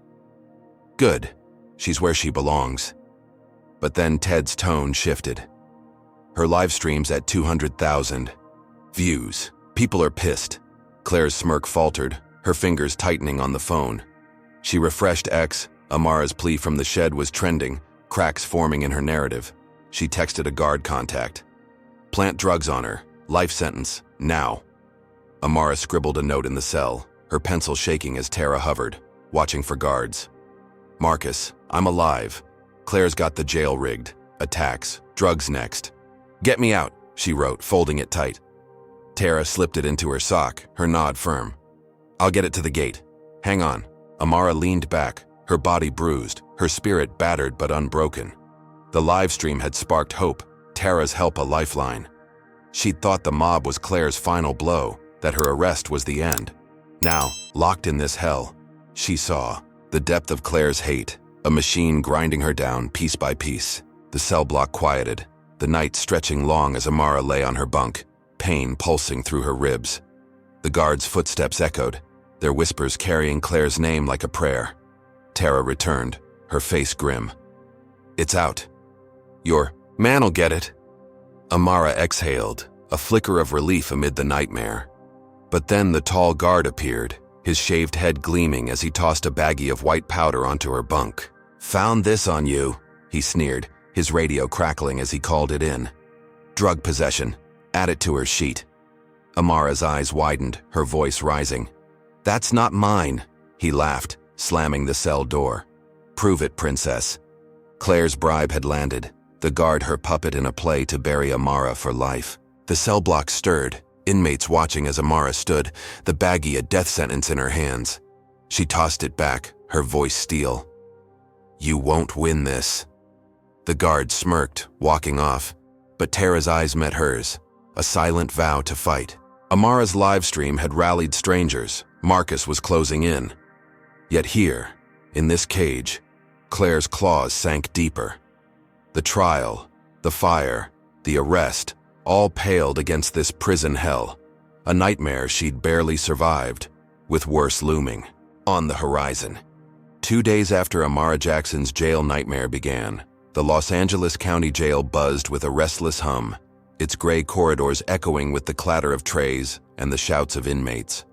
"Good. She's where she belongs." But then Ted's tone shifted. Her live stream's at 200,000 views. People are pissed. Claire's smirk faltered, her fingers tightening on the phone. She refreshed X. Amara's plea from the shed was trending, cracks forming in her narrative. She texted a guard contact. "Plant drugs on her. Life sentence. Now." Amara scribbled a note in the cell, her pencil shaking as Tara hovered, watching for guards. "Marcus, I'm alive. Claire's got the jail rigged. Attacks. Drugs next. Get me out," she wrote, folding it tight. Tara slipped it into her sock, her nod firm. "I'll get it to the gate. Hang on." Amara leaned back, her body bruised, her spirit battered but unbroken. The live stream had sparked hope, Tara's help a lifeline. She'd thought the mob was Claire's final blow, that her arrest was the end. Now, locked in this hell, she saw the depth of Claire's hate, a machine grinding her down piece by piece. The cell block quieted, the night stretching long as Amara lay on her bunk, pain pulsing through her ribs. The guards' footsteps echoed, their whispers carrying Claire's name like a prayer. Tara returned, her face grim. "It's out. Your man'll get it." Amara exhaled, a flicker of relief amid the nightmare. But then the tall guard appeared, his shaved head gleaming as he tossed a baggie of white powder onto her bunk. "Found this on you," he sneered, his radio crackling as he called it in. "Drug possession. Add it to her sheet." Amara's eyes widened, her voice rising. "That's not mine," he laughed, slamming the cell door. "Prove it, princess." Claire's bribe had landed, the guard her puppet in a play to bury Amara for life. The cell block stirred, inmates watching as Amara stood, the baggie a death sentence in her hands. She tossed it back, her voice steel. "You won't win this." The guard smirked, walking off, but Tara's eyes met hers, a silent vow to fight. Amara's livestream had rallied strangers, Marcus was closing in. Yet here, in this cage, Claire's claws sank deeper. The trial, the fire, the arrest, all paled against this prison hell, a nightmare she'd barely survived, with worse looming, on the horizon. 2 days after Amara Jackson's jail nightmare began, the Los Angeles County Jail buzzed with a restless hum, its gray corridors echoing with the clatter of trays and the shouts of inmates.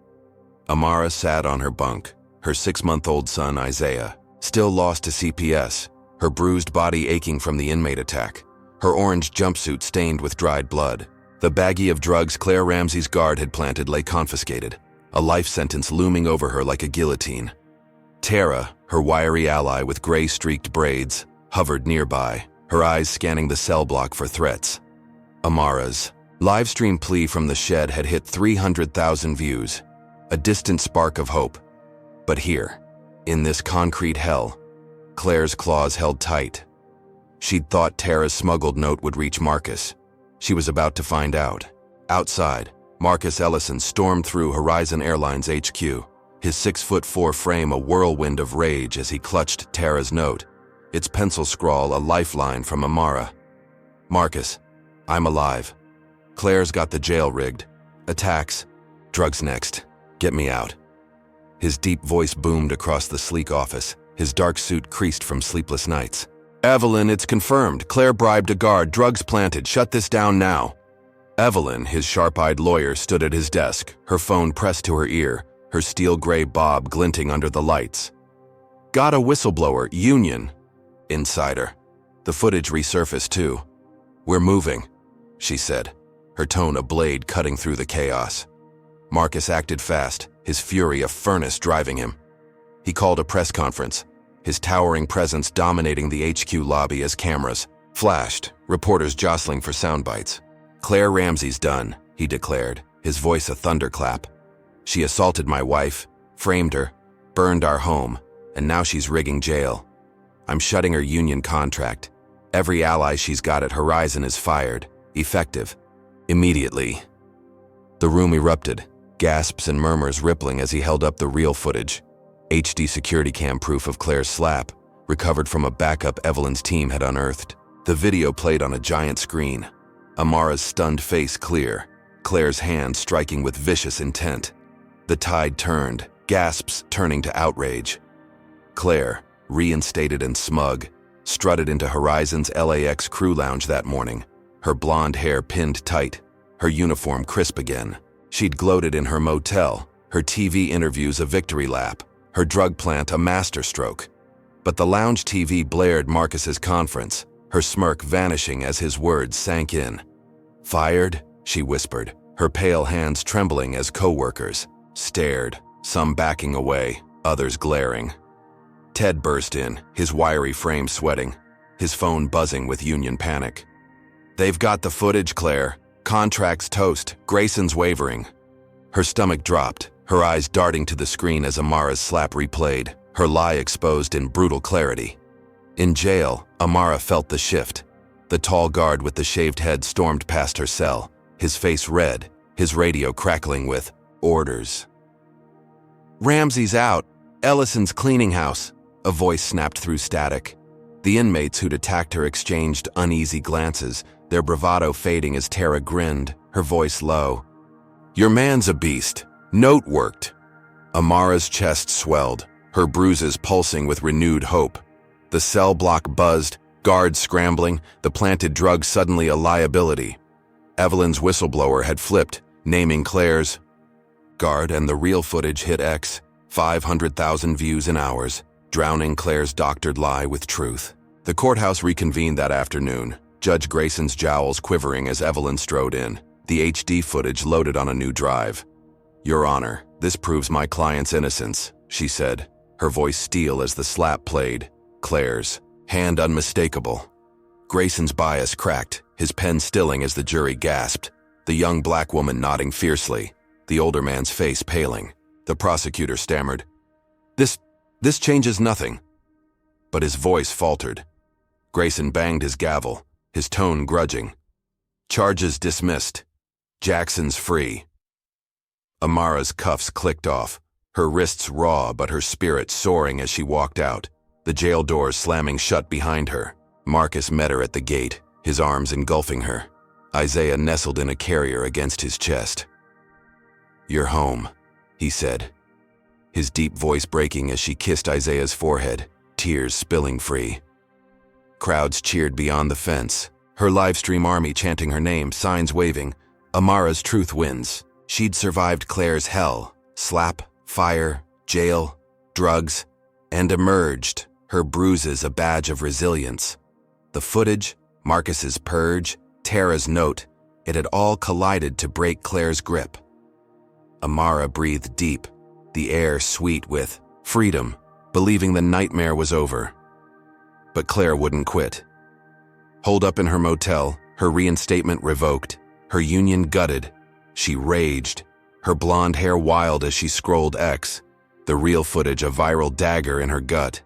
Amara sat on her bunk, her 6-month-old son Isaiah, still lost to CPS, her bruised body aching from the inmate attack, her orange jumpsuit stained with dried blood. The baggie of drugs Claire Ramsey's guard had planted lay confiscated, a life sentence looming over her like a guillotine. Tara, her wiry ally with gray-streaked braids, hovered nearby, her eyes scanning the cell block for threats. Amara's livestream plea from the shed had hit 300,000 views, a distant spark of hope. But here, in this concrete hell, Claire's claws held tight. She'd thought Tara's smuggled note would reach Marcus. She was about to find out. Outside, Marcus Ellison stormed through Horizon Airlines HQ, his 6'4" frame a whirlwind of rage as he clutched Tara's note, its pencil scrawl a lifeline from Amara. "Marcus, I'm alive. Claire's got the jail rigged. Attacks. Drugs next. Get me out." His deep voice boomed across the sleek office, his dark suit creased from sleepless nights. "Evelyn, it's confirmed. Claire bribed a guard. Drugs planted. Shut this down now." Evelyn, his sharp-eyed lawyer, stood at his desk, her phone pressed to her ear, her steel-gray bob glinting under the lights. "Got a whistleblower. Union. Insider." The footage resurfaced, too. "We're moving," she said, her tone a blade cutting through the chaos. Marcus acted fast, his fury a furnace driving him. He called a press conference, his towering presence dominating the HQ lobby as cameras flashed, reporters jostling for sound bites. "Claire Ramsey's done," he declared, his voice a thunderclap. "She assaulted my wife, framed her, burned our home, and now she's rigging jail. I'm shutting her union contract. Every ally she's got at Horizon is fired, effective, immediately." The room erupted, gasps and murmurs rippling as he held up the real footage. HD security cam proof of Claire's slap, recovered from a backup Evelyn's team had unearthed. The video played on a giant screen. Amara's stunned face clear, Claire's hand striking with vicious intent. The tide turned, gasps turning to outrage. Claire, reinstated and smug, strutted into Horizon's LAX crew lounge that morning, her blonde hair pinned tight, her uniform crisp again. She'd gloated in her motel, her TV interviews a victory lap, her drug plant a masterstroke. But the lounge TV blared Marcus's conference, her smirk vanishing as his words sank in. "Fired?" she whispered, her pale hands trembling as co-workers stared, some backing away, others glaring. Ted burst in, his wiry frame sweating, his phone buzzing with union panic. "They've got the footage, Claire. Contracts toast. Grayson's wavering." Her stomach dropped, her eyes darting to the screen as Amara's slap replayed, her lie exposed in brutal clarity. In jail, Amara felt the shift. The tall guard with the shaved head stormed past her cell, his face red, his radio crackling with orders. "Ramsey's out. Ellison's cleaning house," a voice snapped through static. The inmates who'd attacked her exchanged uneasy glances, their bravado fading as Tara grinned, her voice low. "Your man's a beast. Note worked." Amara's chest swelled, her bruises pulsing with renewed hope. The cell block buzzed, guards scrambling, the planted drug suddenly a liability. Evelyn's whistleblower had flipped, naming Claire's guard, and the real footage hit X, 500,000 views in hours, drowning Claire's doctored lie with truth. The courthouse reconvened that afternoon, Judge Grayson's jowls quivering as Evelyn strode in, the HD footage loaded on a new drive. "Your Honor, this proves my client's innocence," she said, her voice steel as the slap played, Claire's, hand unmistakable. Grayson's bias cracked, his pen stilling as the jury gasped, the young black woman nodding fiercely, the older man's face paling. The prosecutor stammered, This changes nothing." But his voice faltered. Grayson banged his gavel, his tone grudging. "Charges dismissed. Jackson's free." Amara's cuffs clicked off, her wrists raw but her spirit soaring as she walked out, the jail doors slamming shut behind her. Marcus met her at the gate, his arms engulfing her. Isaiah nestled in a carrier against his chest. "You're home," he said, his deep voice breaking as she kissed Isaiah's forehead, tears spilling free. Crowds cheered beyond the fence, her livestream army chanting her name, signs waving. Amara's truth wins. She'd survived Claire's hell, slap, fire, jail, drugs, and emerged, her bruises a badge of resilience. The footage, Marcus's purge, Tara's note, it had all collided to break Claire's grip. Amara breathed deep, the air sweet with freedom, believing the nightmare was over. But Claire wouldn't quit. Holed up in her motel, her reinstatement revoked, her union gutted, she raged, her blonde hair wild as she scrolled X, the real footage a viral dagger in her gut.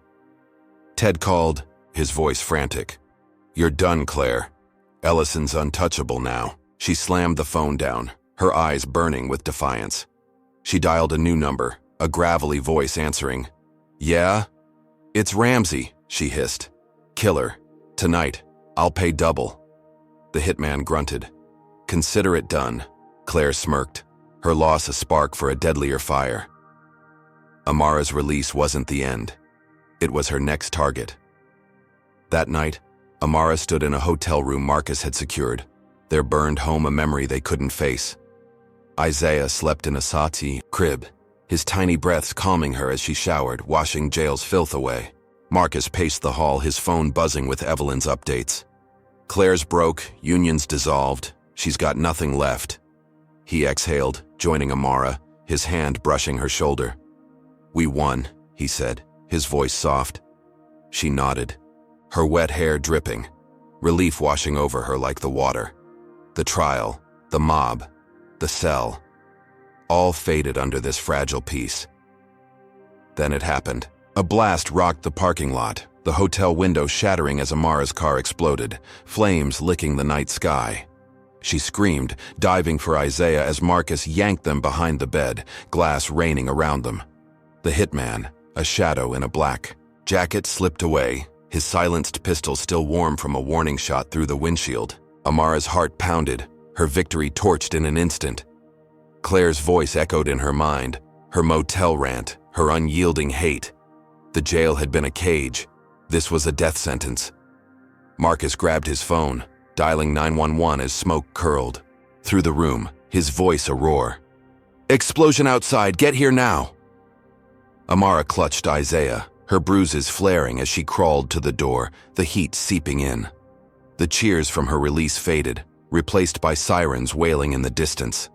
Ted called, his voice frantic. "You're done, Claire. Ellison's untouchable now." She slammed the phone down, her eyes burning with defiance. She dialed a new number, a gravelly voice answering. "Yeah? It's Ramsey," she hissed. "Killer. Tonight. I'll pay double." The hitman grunted. "Consider it done." Claire smirked, her loss a spark for a deadlier fire. Amara's release wasn't the end. It was her next target. That night, Amara stood in a hotel room Marcus had secured, their burned home a memory they couldn't face. Isaiah slept in a settee crib, his tiny breaths calming her as she showered, washing jail's filth away. Marcus paced the hall, his phone buzzing with Evelyn's updates. "Claire's broke, unions dissolved, she's got nothing left." He exhaled, joining Amara, his hand brushing her shoulder. "We won," he said, his voice soft. She nodded, her wet hair dripping, relief washing over her like the water. The trial, the mob, the cell, all faded under this fragile peace. Then it happened. A blast rocked the parking lot, the hotel window shattering as Amara's car exploded, flames licking the night sky. She screamed, diving for Isaiah as Marcus yanked them behind the bed, glass raining around them. The hitman, a shadow in a black jacket, slipped away, his silenced pistol still warm from a warning shot through the windshield. Amara's heart pounded, her victory torched in an instant. Claire's voice echoed in her mind, her motel rant, her unyielding hate. The jail had been a cage. This was a death sentence. Marcus grabbed his phone, dialing 911 as smoke curled. Through the room, his voice a roar. "Explosion outside, get here now!" Amara clutched Isaiah, her bruises flaring as she crawled to the door, the heat seeping in. The cheers from her release faded, replaced by sirens wailing in the distance.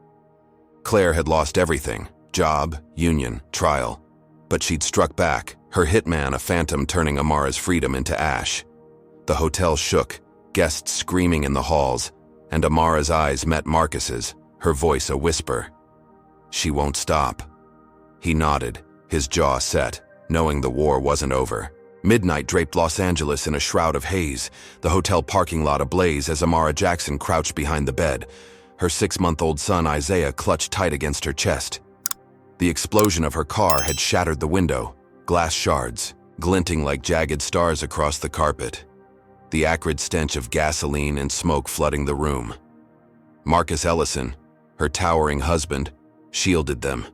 Claire had lost everything, job, union, trial. But she'd struck back, her hitman a phantom turning Amara's freedom into ash. The hotel shook, guests screaming in the halls, and Amara's eyes met Marcus's, her voice a whisper. "She won't stop." He nodded, his jaw set, knowing the war wasn't over. Midnight draped Los Angeles in a shroud of haze, the hotel parking lot ablaze as Amara Jackson crouched behind the bed, her 6-month-old son Isaiah clutched tight against her chest. The explosion of her car had shattered the window, glass shards, glinting like jagged stars across the carpet. The acrid stench of gasoline and smoke flooding the room. Marcus Ellison, her towering husband, shielded them,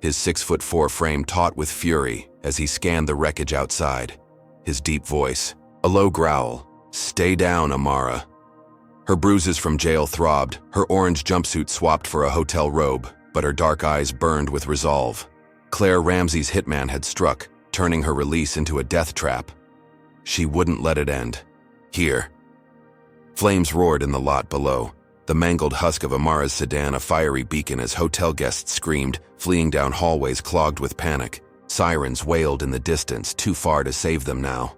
his 6'4" frame taut with fury as he scanned the wreckage outside. His deep voice, a low growl, "Stay down, Amara." Her bruises from jail throbbed, her orange jumpsuit swapped for a hotel robe, but her dark eyes burned with resolve. Claire Ramsey's hitman had struck, turning her release into a death trap. She wouldn't let it end. Here. Flames roared in the lot below, the mangled husk of Amara's sedan a fiery beacon as hotel guests screamed, fleeing down hallways clogged with panic. Sirens wailed in the distance, too far to save them now.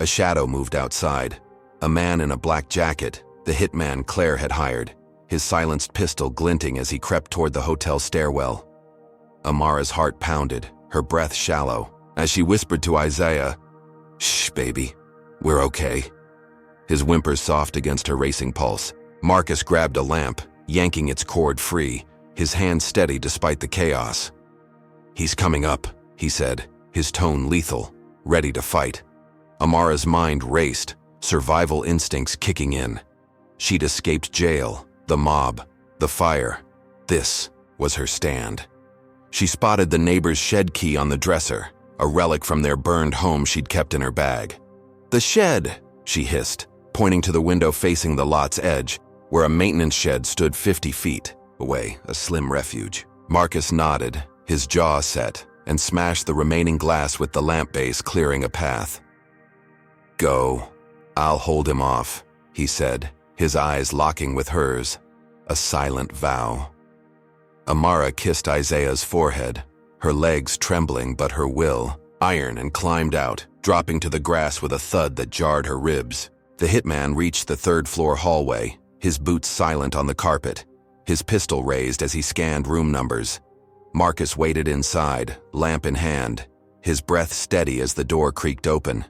A shadow moved outside. A man in a black jacket, the hitman Claire had hired, his silenced pistol glinting as he crept toward the hotel stairwell. Amara's heart pounded, her breath shallow, as she whispered to Isaiah, "Shh, baby, we're okay." His whimpers soft against her racing pulse. Marcus grabbed a lamp, yanking its cord free, his hand steady despite the chaos. "He's coming up," he said, his tone lethal, ready to fight. Amara's mind raced, survival instincts kicking in. She'd escaped jail, the mob, the fire. This was her stand. She spotted the neighbor's shed key on the dresser, a relic from their burned home she'd kept in her bag. "The shed," she hissed, pointing to the window facing the lot's edge, where a maintenance shed stood 50 feet away, a slim refuge. Marcus nodded, his jaw set, and smashed the remaining glass with the lamp base, clearing a path. "Go. I'll hold him off," he said, his eyes locking with hers, a silent vow. Amara kissed Isaiah's forehead, her legs trembling but her will iron, and climbed out, dropping to the grass with a thud that jarred her ribs. The hitman reached the third-floor hallway, his boots silent on the carpet, his pistol raised as he scanned room numbers. Marcus waited inside, lamp in hand, his breath steady as the door creaked open.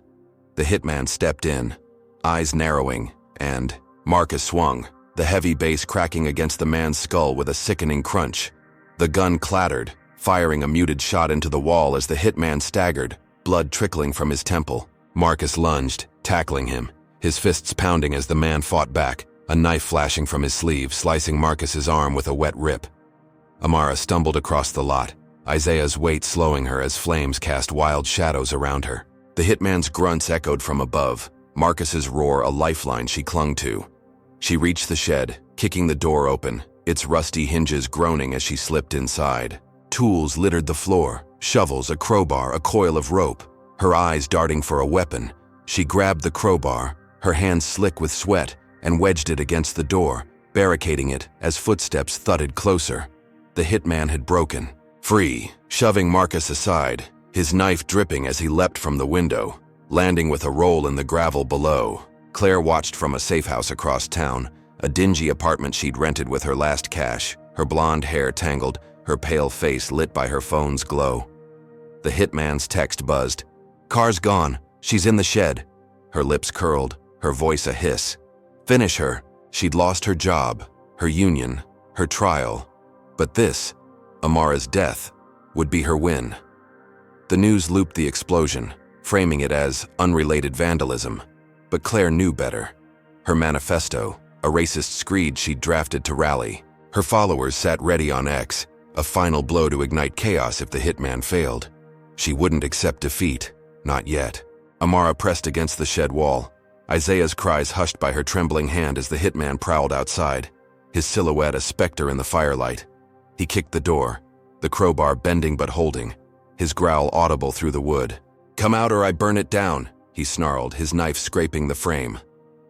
The hitman stepped in, eyes narrowing, and Marcus swung, the heavy base cracking against the man's skull with a sickening crunch. The gun clattered, firing a muted shot into the wall as the hitman staggered, blood trickling from his temple. Marcus lunged, tackling him, his fists pounding as the man fought back, a knife flashing from his sleeve, slicing Marcus's arm with a wet rip. Amara stumbled across the lot, Isaiah's weight slowing her as flames cast wild shadows around her. The hitman's grunts echoed from above, Marcus's roar a lifeline she clung to. She reached the shed, kicking the door open, its rusty hinges groaning as she slipped inside. Tools littered the floor, shovels, a crowbar, a coil of rope. Her eyes darting for a weapon, she grabbed the crowbar, her hands slick with sweat, and wedged it against the door, barricading it as footsteps thudded closer. The hitman had broken, free, shoving Marcus aside, his knife dripping as he leapt from the window, landing with a roll in the gravel below. Claire watched from a safe house across town, a dingy apartment she'd rented with her last cash, her blonde hair tangled, her pale face lit by her phone's glow. The hitman's text buzzed. "Car's gone. She's in the shed." Her lips curled, her voice a hiss. Finish her. She'd lost her job, her union, her trial. But this, Amara's death, would be her win. The news looped the explosion, framing it as unrelated vandalism. But Claire knew better. Her manifesto, a racist screed she'd drafted to rally. Her followers sat ready on X, a final blow to ignite chaos if the hitman failed. She wouldn't accept defeat, not yet. Amara pressed against the shed wall, Isaiah's cries hushed by her trembling hand as the hitman prowled outside, his silhouette a specter in the firelight. He kicked the door, the crowbar bending but holding, his growl audible through the wood. "Come out or I burn it down," he snarled, his knife scraping the frame.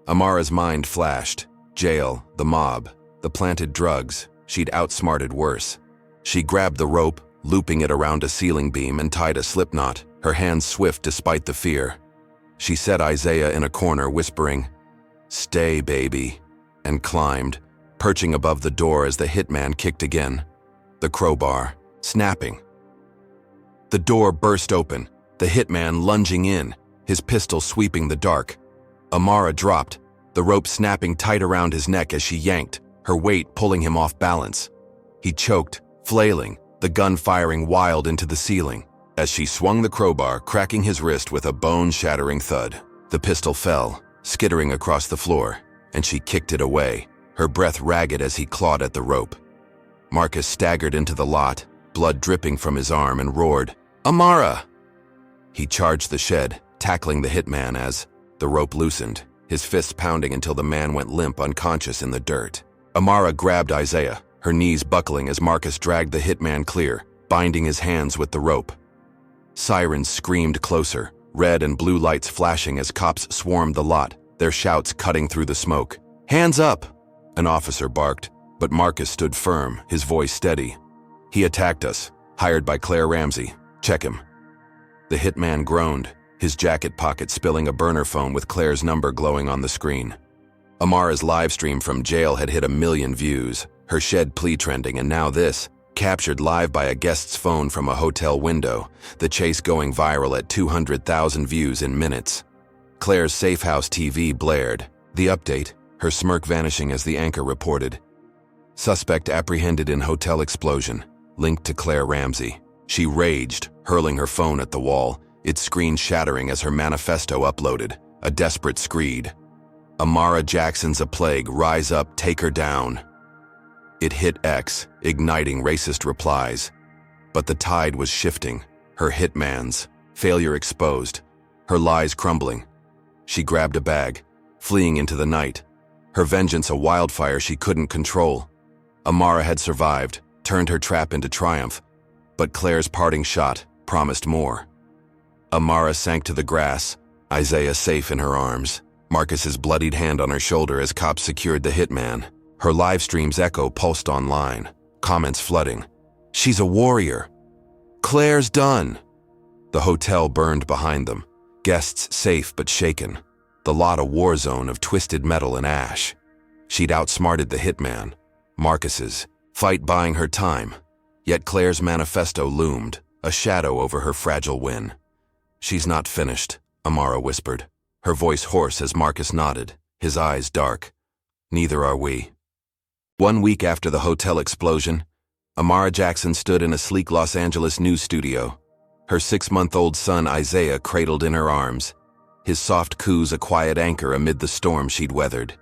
Amara's mind flashed. Jail, the mob, the planted drugs. She'd outsmarted worse. She grabbed the rope, looping it around a ceiling beam, and tied a slipknot, her hands swift despite the fear. She set Isaiah in a corner, whispering, "Stay, baby," and climbed, perching above the door as the hitman kicked again. The crowbar, snapping. The door burst open, the hitman lunging in, his pistol sweeping the dark. Amara dropped, the rope snapping tight around his neck as she yanked, her weight pulling him off balance. He choked, flailing, the gun firing wild into the ceiling. As she swung the crowbar, cracking his wrist with a bone-shattering thud, the pistol fell, skittering across the floor, and she kicked it away, her breath ragged as he clawed at the rope. Marcus staggered into the lot, blood dripping from his arm, and roared, "Amara!" He charged the shed, tackling the hitman as the rope loosened, his fists pounding until the man went limp, unconscious in the dirt. Amara grabbed Isaiah, her knees buckling as Marcus dragged the hitman clear, binding his hands with the rope. Sirens screamed closer, red and blue lights flashing as cops swarmed the lot, their shouts cutting through the smoke. "Hands up!" An officer barked, but Marcus stood firm, his voice steady. "He attacked us, hired by Claire Ramsey. Check him." The hitman groaned, his jacket pocket spilling a burner phone with Claire's number glowing on the screen. Amara's livestream from jail had hit 1 million views, her shed plea trending, and now this, captured live by a guest's phone from a hotel window, the chase going viral at 200,000 views in minutes. Claire's safe house TV blared. The update, her smirk vanishing as the anchor reported. Suspect apprehended in hotel explosion, linked to Claire Ramsey. She raged, hurling her phone at the wall, its screen shattering as her manifesto uploaded, a desperate screed. "Amara Jackson's a plague, rise up, take her down." It hit X, igniting racist replies. But the tide was shifting, her hitman's, failure exposed, her lies crumbling. She grabbed a bag, fleeing into the night, her vengeance a wildfire she couldn't control. Amara had survived, turned her trap into triumph, but Claire's parting shot promised more. Amara sank to the grass, Isaiah safe in her arms, Marcus's bloodied hand on her shoulder as cops secured the hitman. Her live stream's echo pulsed online, comments flooding. "She's a warrior. Claire's done." The hotel burned behind them, guests safe but shaken, the lot a war zone of twisted metal and ash. She'd outsmarted the hitman, Marcus's, fight buying her time, yet Claire's manifesto loomed, a shadow over her fragile win. "She's not finished," Amara whispered, her voice hoarse as Marcus nodded, his eyes dark. "Neither are we." 1 week after the hotel explosion, Amara Jackson stood in a sleek Los Angeles news studio, her 6-month-old son Isaiah cradled in her arms, his soft coos a quiet anchor amid the storm she'd weathered.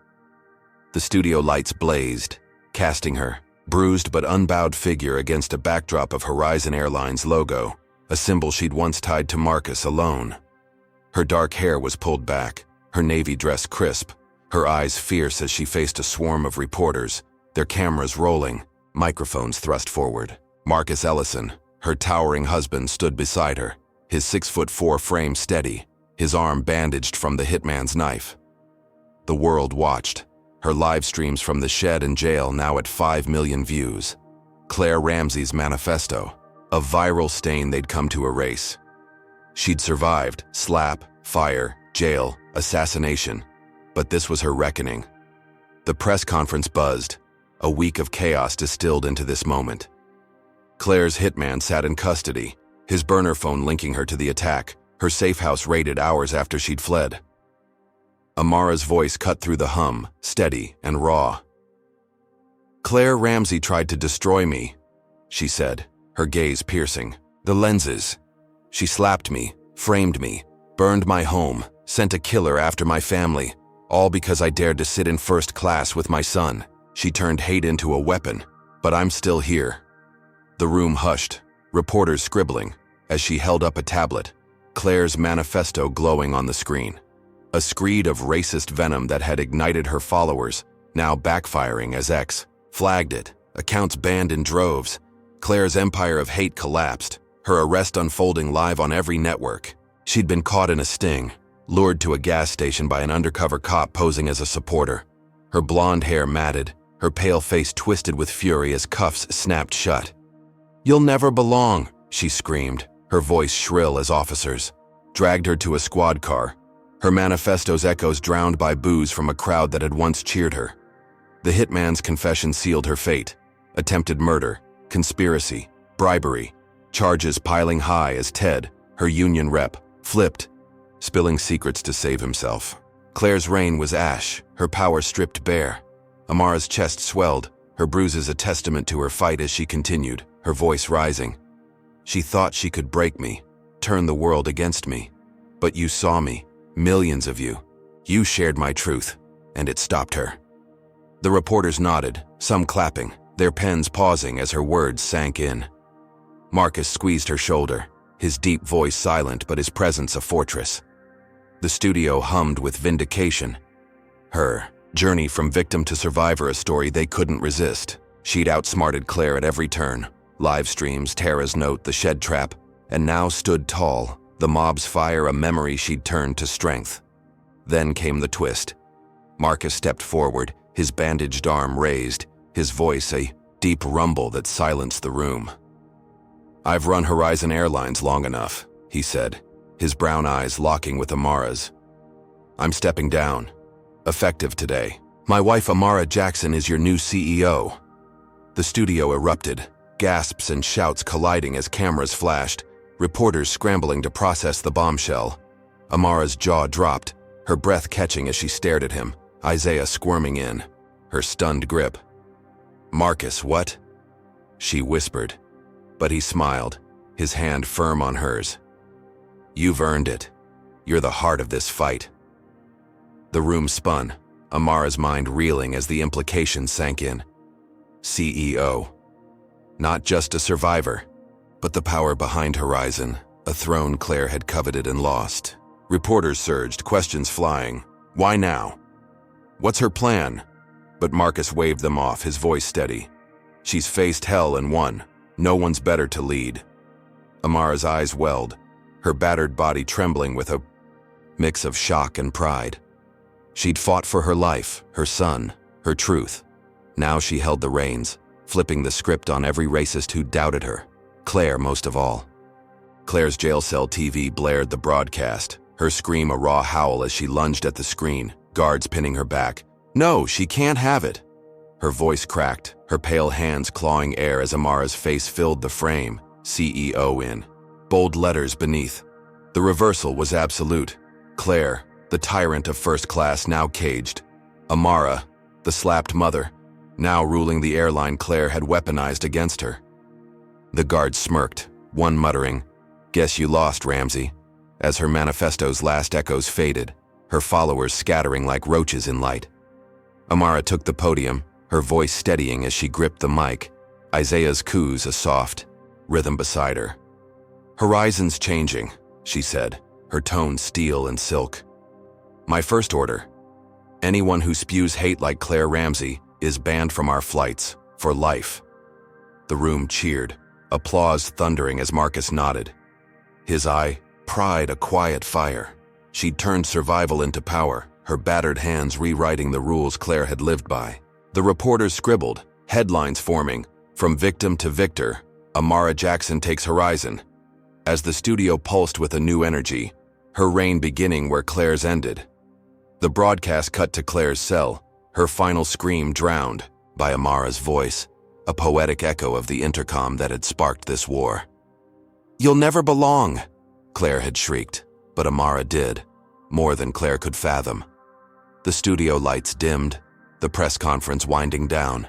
The studio lights blazed, casting her, bruised but unbowed figure against a backdrop of Horizon Airlines logo, a symbol she'd once tied to Marcus alone. Her dark hair was pulled back, her navy dress crisp, her eyes fierce as she faced a swarm of reporters, their cameras rolling, microphones thrust forward. Marcus Ellison, her towering husband, stood beside her, his 6'4" frame steady, his arm bandaged from the hitman's knife. The world watched, her live streams from the shed and jail now at 5 million views. Claire Ramsey's manifesto, a viral stain they'd come to erase. She'd survived slap, fire, jail, assassination, but this was her reckoning. The press conference buzzed, a week of chaos distilled into this moment. Claire's hitman sat in custody, his burner phone linking her to the attack, her safe house raided hours after she'd fled. Amara's voice cut through the hum, steady and raw. "Claire Ramsey tried to destroy me," she said, her gaze piercing. "The lenses. She slapped me, framed me, burned my home, sent a killer after my family, all because I dared to sit in first class with my son. She turned hate into a weapon, but I'm still here." The room hushed, reporters scribbling, as she held up a tablet, Claire's manifesto glowing on the screen. A screed of racist venom that had ignited her followers, now backfiring as X flagged it, accounts banned in droves. Claire's empire of hate collapsed, her arrest unfolding live on every network. She'd been caught in a sting, lured to a gas station by an undercover cop posing as a supporter. Her blonde hair matted, her pale face twisted with fury as cuffs snapped shut. "You'll never belong," she screamed, her voice shrill as officers dragged her to a squad car, her manifesto's echoes drowned by boos from a crowd that had once cheered her. The hitman's confession sealed her fate. Attempted murder, conspiracy, bribery, charges piling high as Ted, her union rep, flipped, spilling secrets to save himself. Claire's reign was ash, her power stripped bare. Amara's chest swelled, her bruises a testament to her fight as she continued, her voice rising. She thought she could break me, turn the world against me. But you saw me, millions of you. You shared my truth, and it stopped her. The reporters nodded, some clapping, their pens pausing as her words sank in. Marcus squeezed her shoulder, his deep voice silent but his presence a fortress. The studio hummed with vindication. Her journey from victim to survivor, a story they couldn't resist. She'd outsmarted Claire at every turn. Live streams, Tara's note, the shed trap, and now stood tall, the mob's fire a memory she'd turned to strength. Then came the twist. Marcus stepped forward, his bandaged arm raised, his voice a deep rumble that silenced the room. "I've run Horizon Airlines long enough," he said, his brown eyes locking with Amara's. "I'm stepping down. Effective today. My wife Amara Jackson is your new CEO." The studio erupted, gasps and shouts colliding as cameras flashed, reporters scrambling to process the bombshell. Amara's jaw dropped, her breath catching as she stared at him, Isaiah squirming in, her stunned grip. "Marcus, what?" she whispered, but he smiled, his hand firm on hers. "You've earned it. You're the heart of this fight." The room spun, Amara's mind reeling as the implications sank in. CEO. Not just a survivor, but the power behind Horizon, a throne Claire had coveted and lost. Reporters surged, questions flying. Why now? What's her plan? But Marcus waved them off, his voice steady. She's faced hell and won. No one's better to lead. Amara's eyes welled, her battered body trembling with a mix of shock and pride. She'd fought for her life, her son, her truth. Now she held the reins, flipping the script on every racist who doubted her, Claire most of all. Claire's jail cell TV blared the broadcast, her scream a raw howl as she lunged at the screen, guards pinning her back. "No, she can't have it." Her voice cracked, her pale hands clawing air as Amara's face filled the frame, CEO in bold letters beneath. The reversal was absolute. Claire, the tyrant of first class, now caged. Amara, the slapped mother, now ruling the airline Claire had weaponized against her. The guards smirked, one muttering, "Guess you lost, Ramsey," as her manifesto's last echoes faded, her followers scattering like roaches in light. Amara took the podium, her voice steadying as she gripped the mic, Isaiah's coos a soft rhythm beside her. "Horizon's changing," she said, her tone steel and silk. "My first order. Anyone who spews hate like Claire Ramsey is banned from our flights, for life." The room cheered, applause thundering as Marcus nodded. His eye, pride a quiet fire. She'd turned survival into power, her battered hands rewriting the rules Claire had lived by. The reporters scribbled, headlines forming, "From victim to victor, Amara Jackson takes Horizon." As the studio pulsed with a new energy, her reign beginning where Claire's ended. The broadcast cut to Claire's cell, her final scream drowned by Amara's voice, a poetic echo of the intercom that had sparked this war. "You'll never belong," Claire had shrieked, but Amara did, more than Claire could fathom. The studio lights dimmed, the press conference winding down.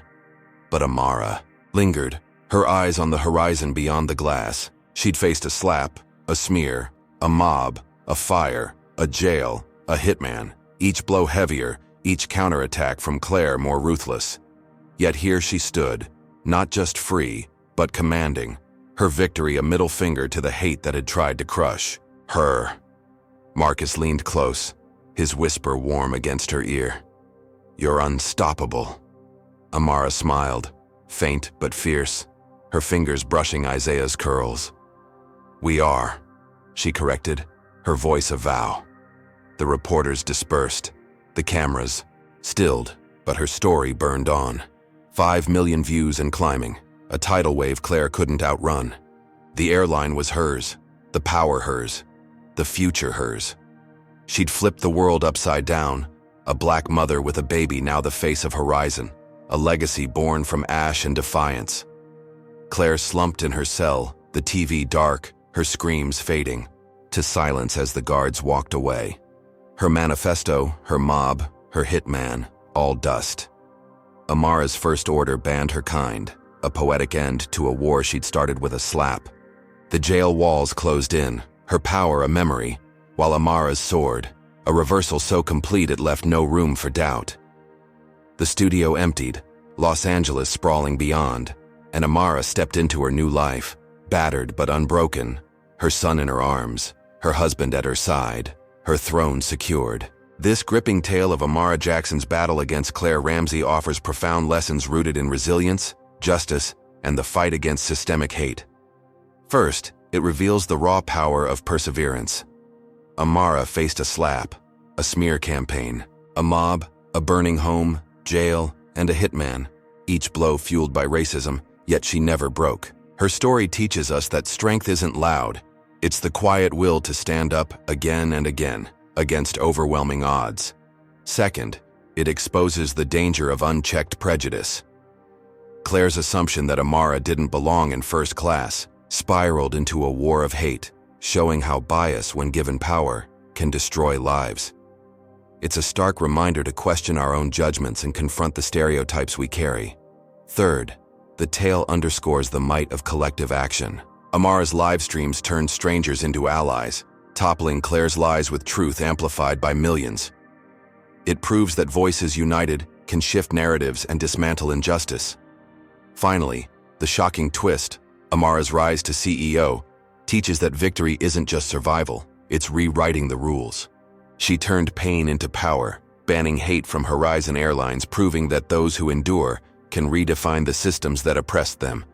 But Amara lingered, her eyes on the horizon beyond the glass. She'd faced a slap, a smear, a mob, a fire, a jail, a hitman, each blow heavier, each counterattack from Claire more ruthless. Yet here she stood, not just free, but commanding, her victory a middle finger to the hate that had tried to crush her. Marcus leaned close, his whisper warm against her ear. "You're unstoppable." Amara smiled, faint but fierce, her fingers brushing Isaiah's curls. "We are," she corrected, her voice a vow. The reporters dispersed, the cameras stilled, but her story burned on. 5 million views and climbing, a tidal wave Claire couldn't outrun. The airline was hers, the power hers, the future hers. She'd flipped the world upside down, a black mother with a baby now the face of Horizon, a legacy born from ash and defiance. Claire slumped in her cell, the TV dark, her screams fading to silence as the guards walked away. Her manifesto, her mob, her hitman, all dust. Amara's first order banned her kind, a poetic end to a war she'd started with a slap. The jail walls closed in, her power a memory, while Amara's soared, a reversal so complete it left no room for doubt. The studio emptied, Los Angeles sprawling beyond, and Amara stepped into her new life, battered but unbroken, her son in her arms, her husband at her side, her throne secured. This gripping tale of Amara Jackson's battle against Claire Ramsey offers profound lessons rooted in resilience, justice, and the fight against systemic hate. First, it reveals the raw power of perseverance. Amara faced a slap, a smear campaign, a mob, a burning home, jail, and a hitman, each blow fueled by racism, yet she never broke. Her story teaches us that strength isn't loud, it's the quiet will to stand up again and again, against overwhelming odds. Second, it exposes the danger of unchecked prejudice. Claire's assumption that Amara didn't belong in first class spiraled into a war of hate, showing how bias, when given power, can destroy lives. It's a stark reminder to question our own judgments and confront the stereotypes we carry. Third, the tale underscores the might of collective action. Amara's live streams turned strangers into allies, toppling Claire's lies with truth amplified by millions. It proves that voices united can shift narratives and dismantle injustice. Finally, the shocking twist, Amara's rise to CEO, teaches that victory isn't just survival, it's rewriting the rules. She turned pain into power, banning hate from Horizon Airlines, proving that those who endure can redefine the systems that oppressed them.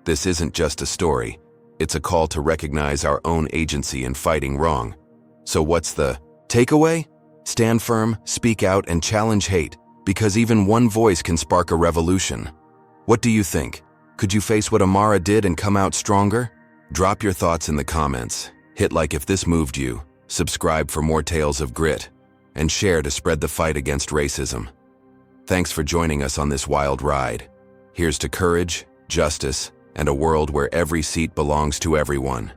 This isn't just a story, it's a call to recognize our own agency in fighting wrong. So what's the takeaway? Stand firm, speak out, and challenge hate, because even one voice can spark a revolution. What do you think? Could you face what Amara did and come out stronger? Drop your thoughts in the comments, hit like if this moved you, subscribe for more tales of grit, and share to spread the fight against racism. Thanks for joining us on this wild ride. Here's to courage, justice, and a world where every seat belongs to everyone.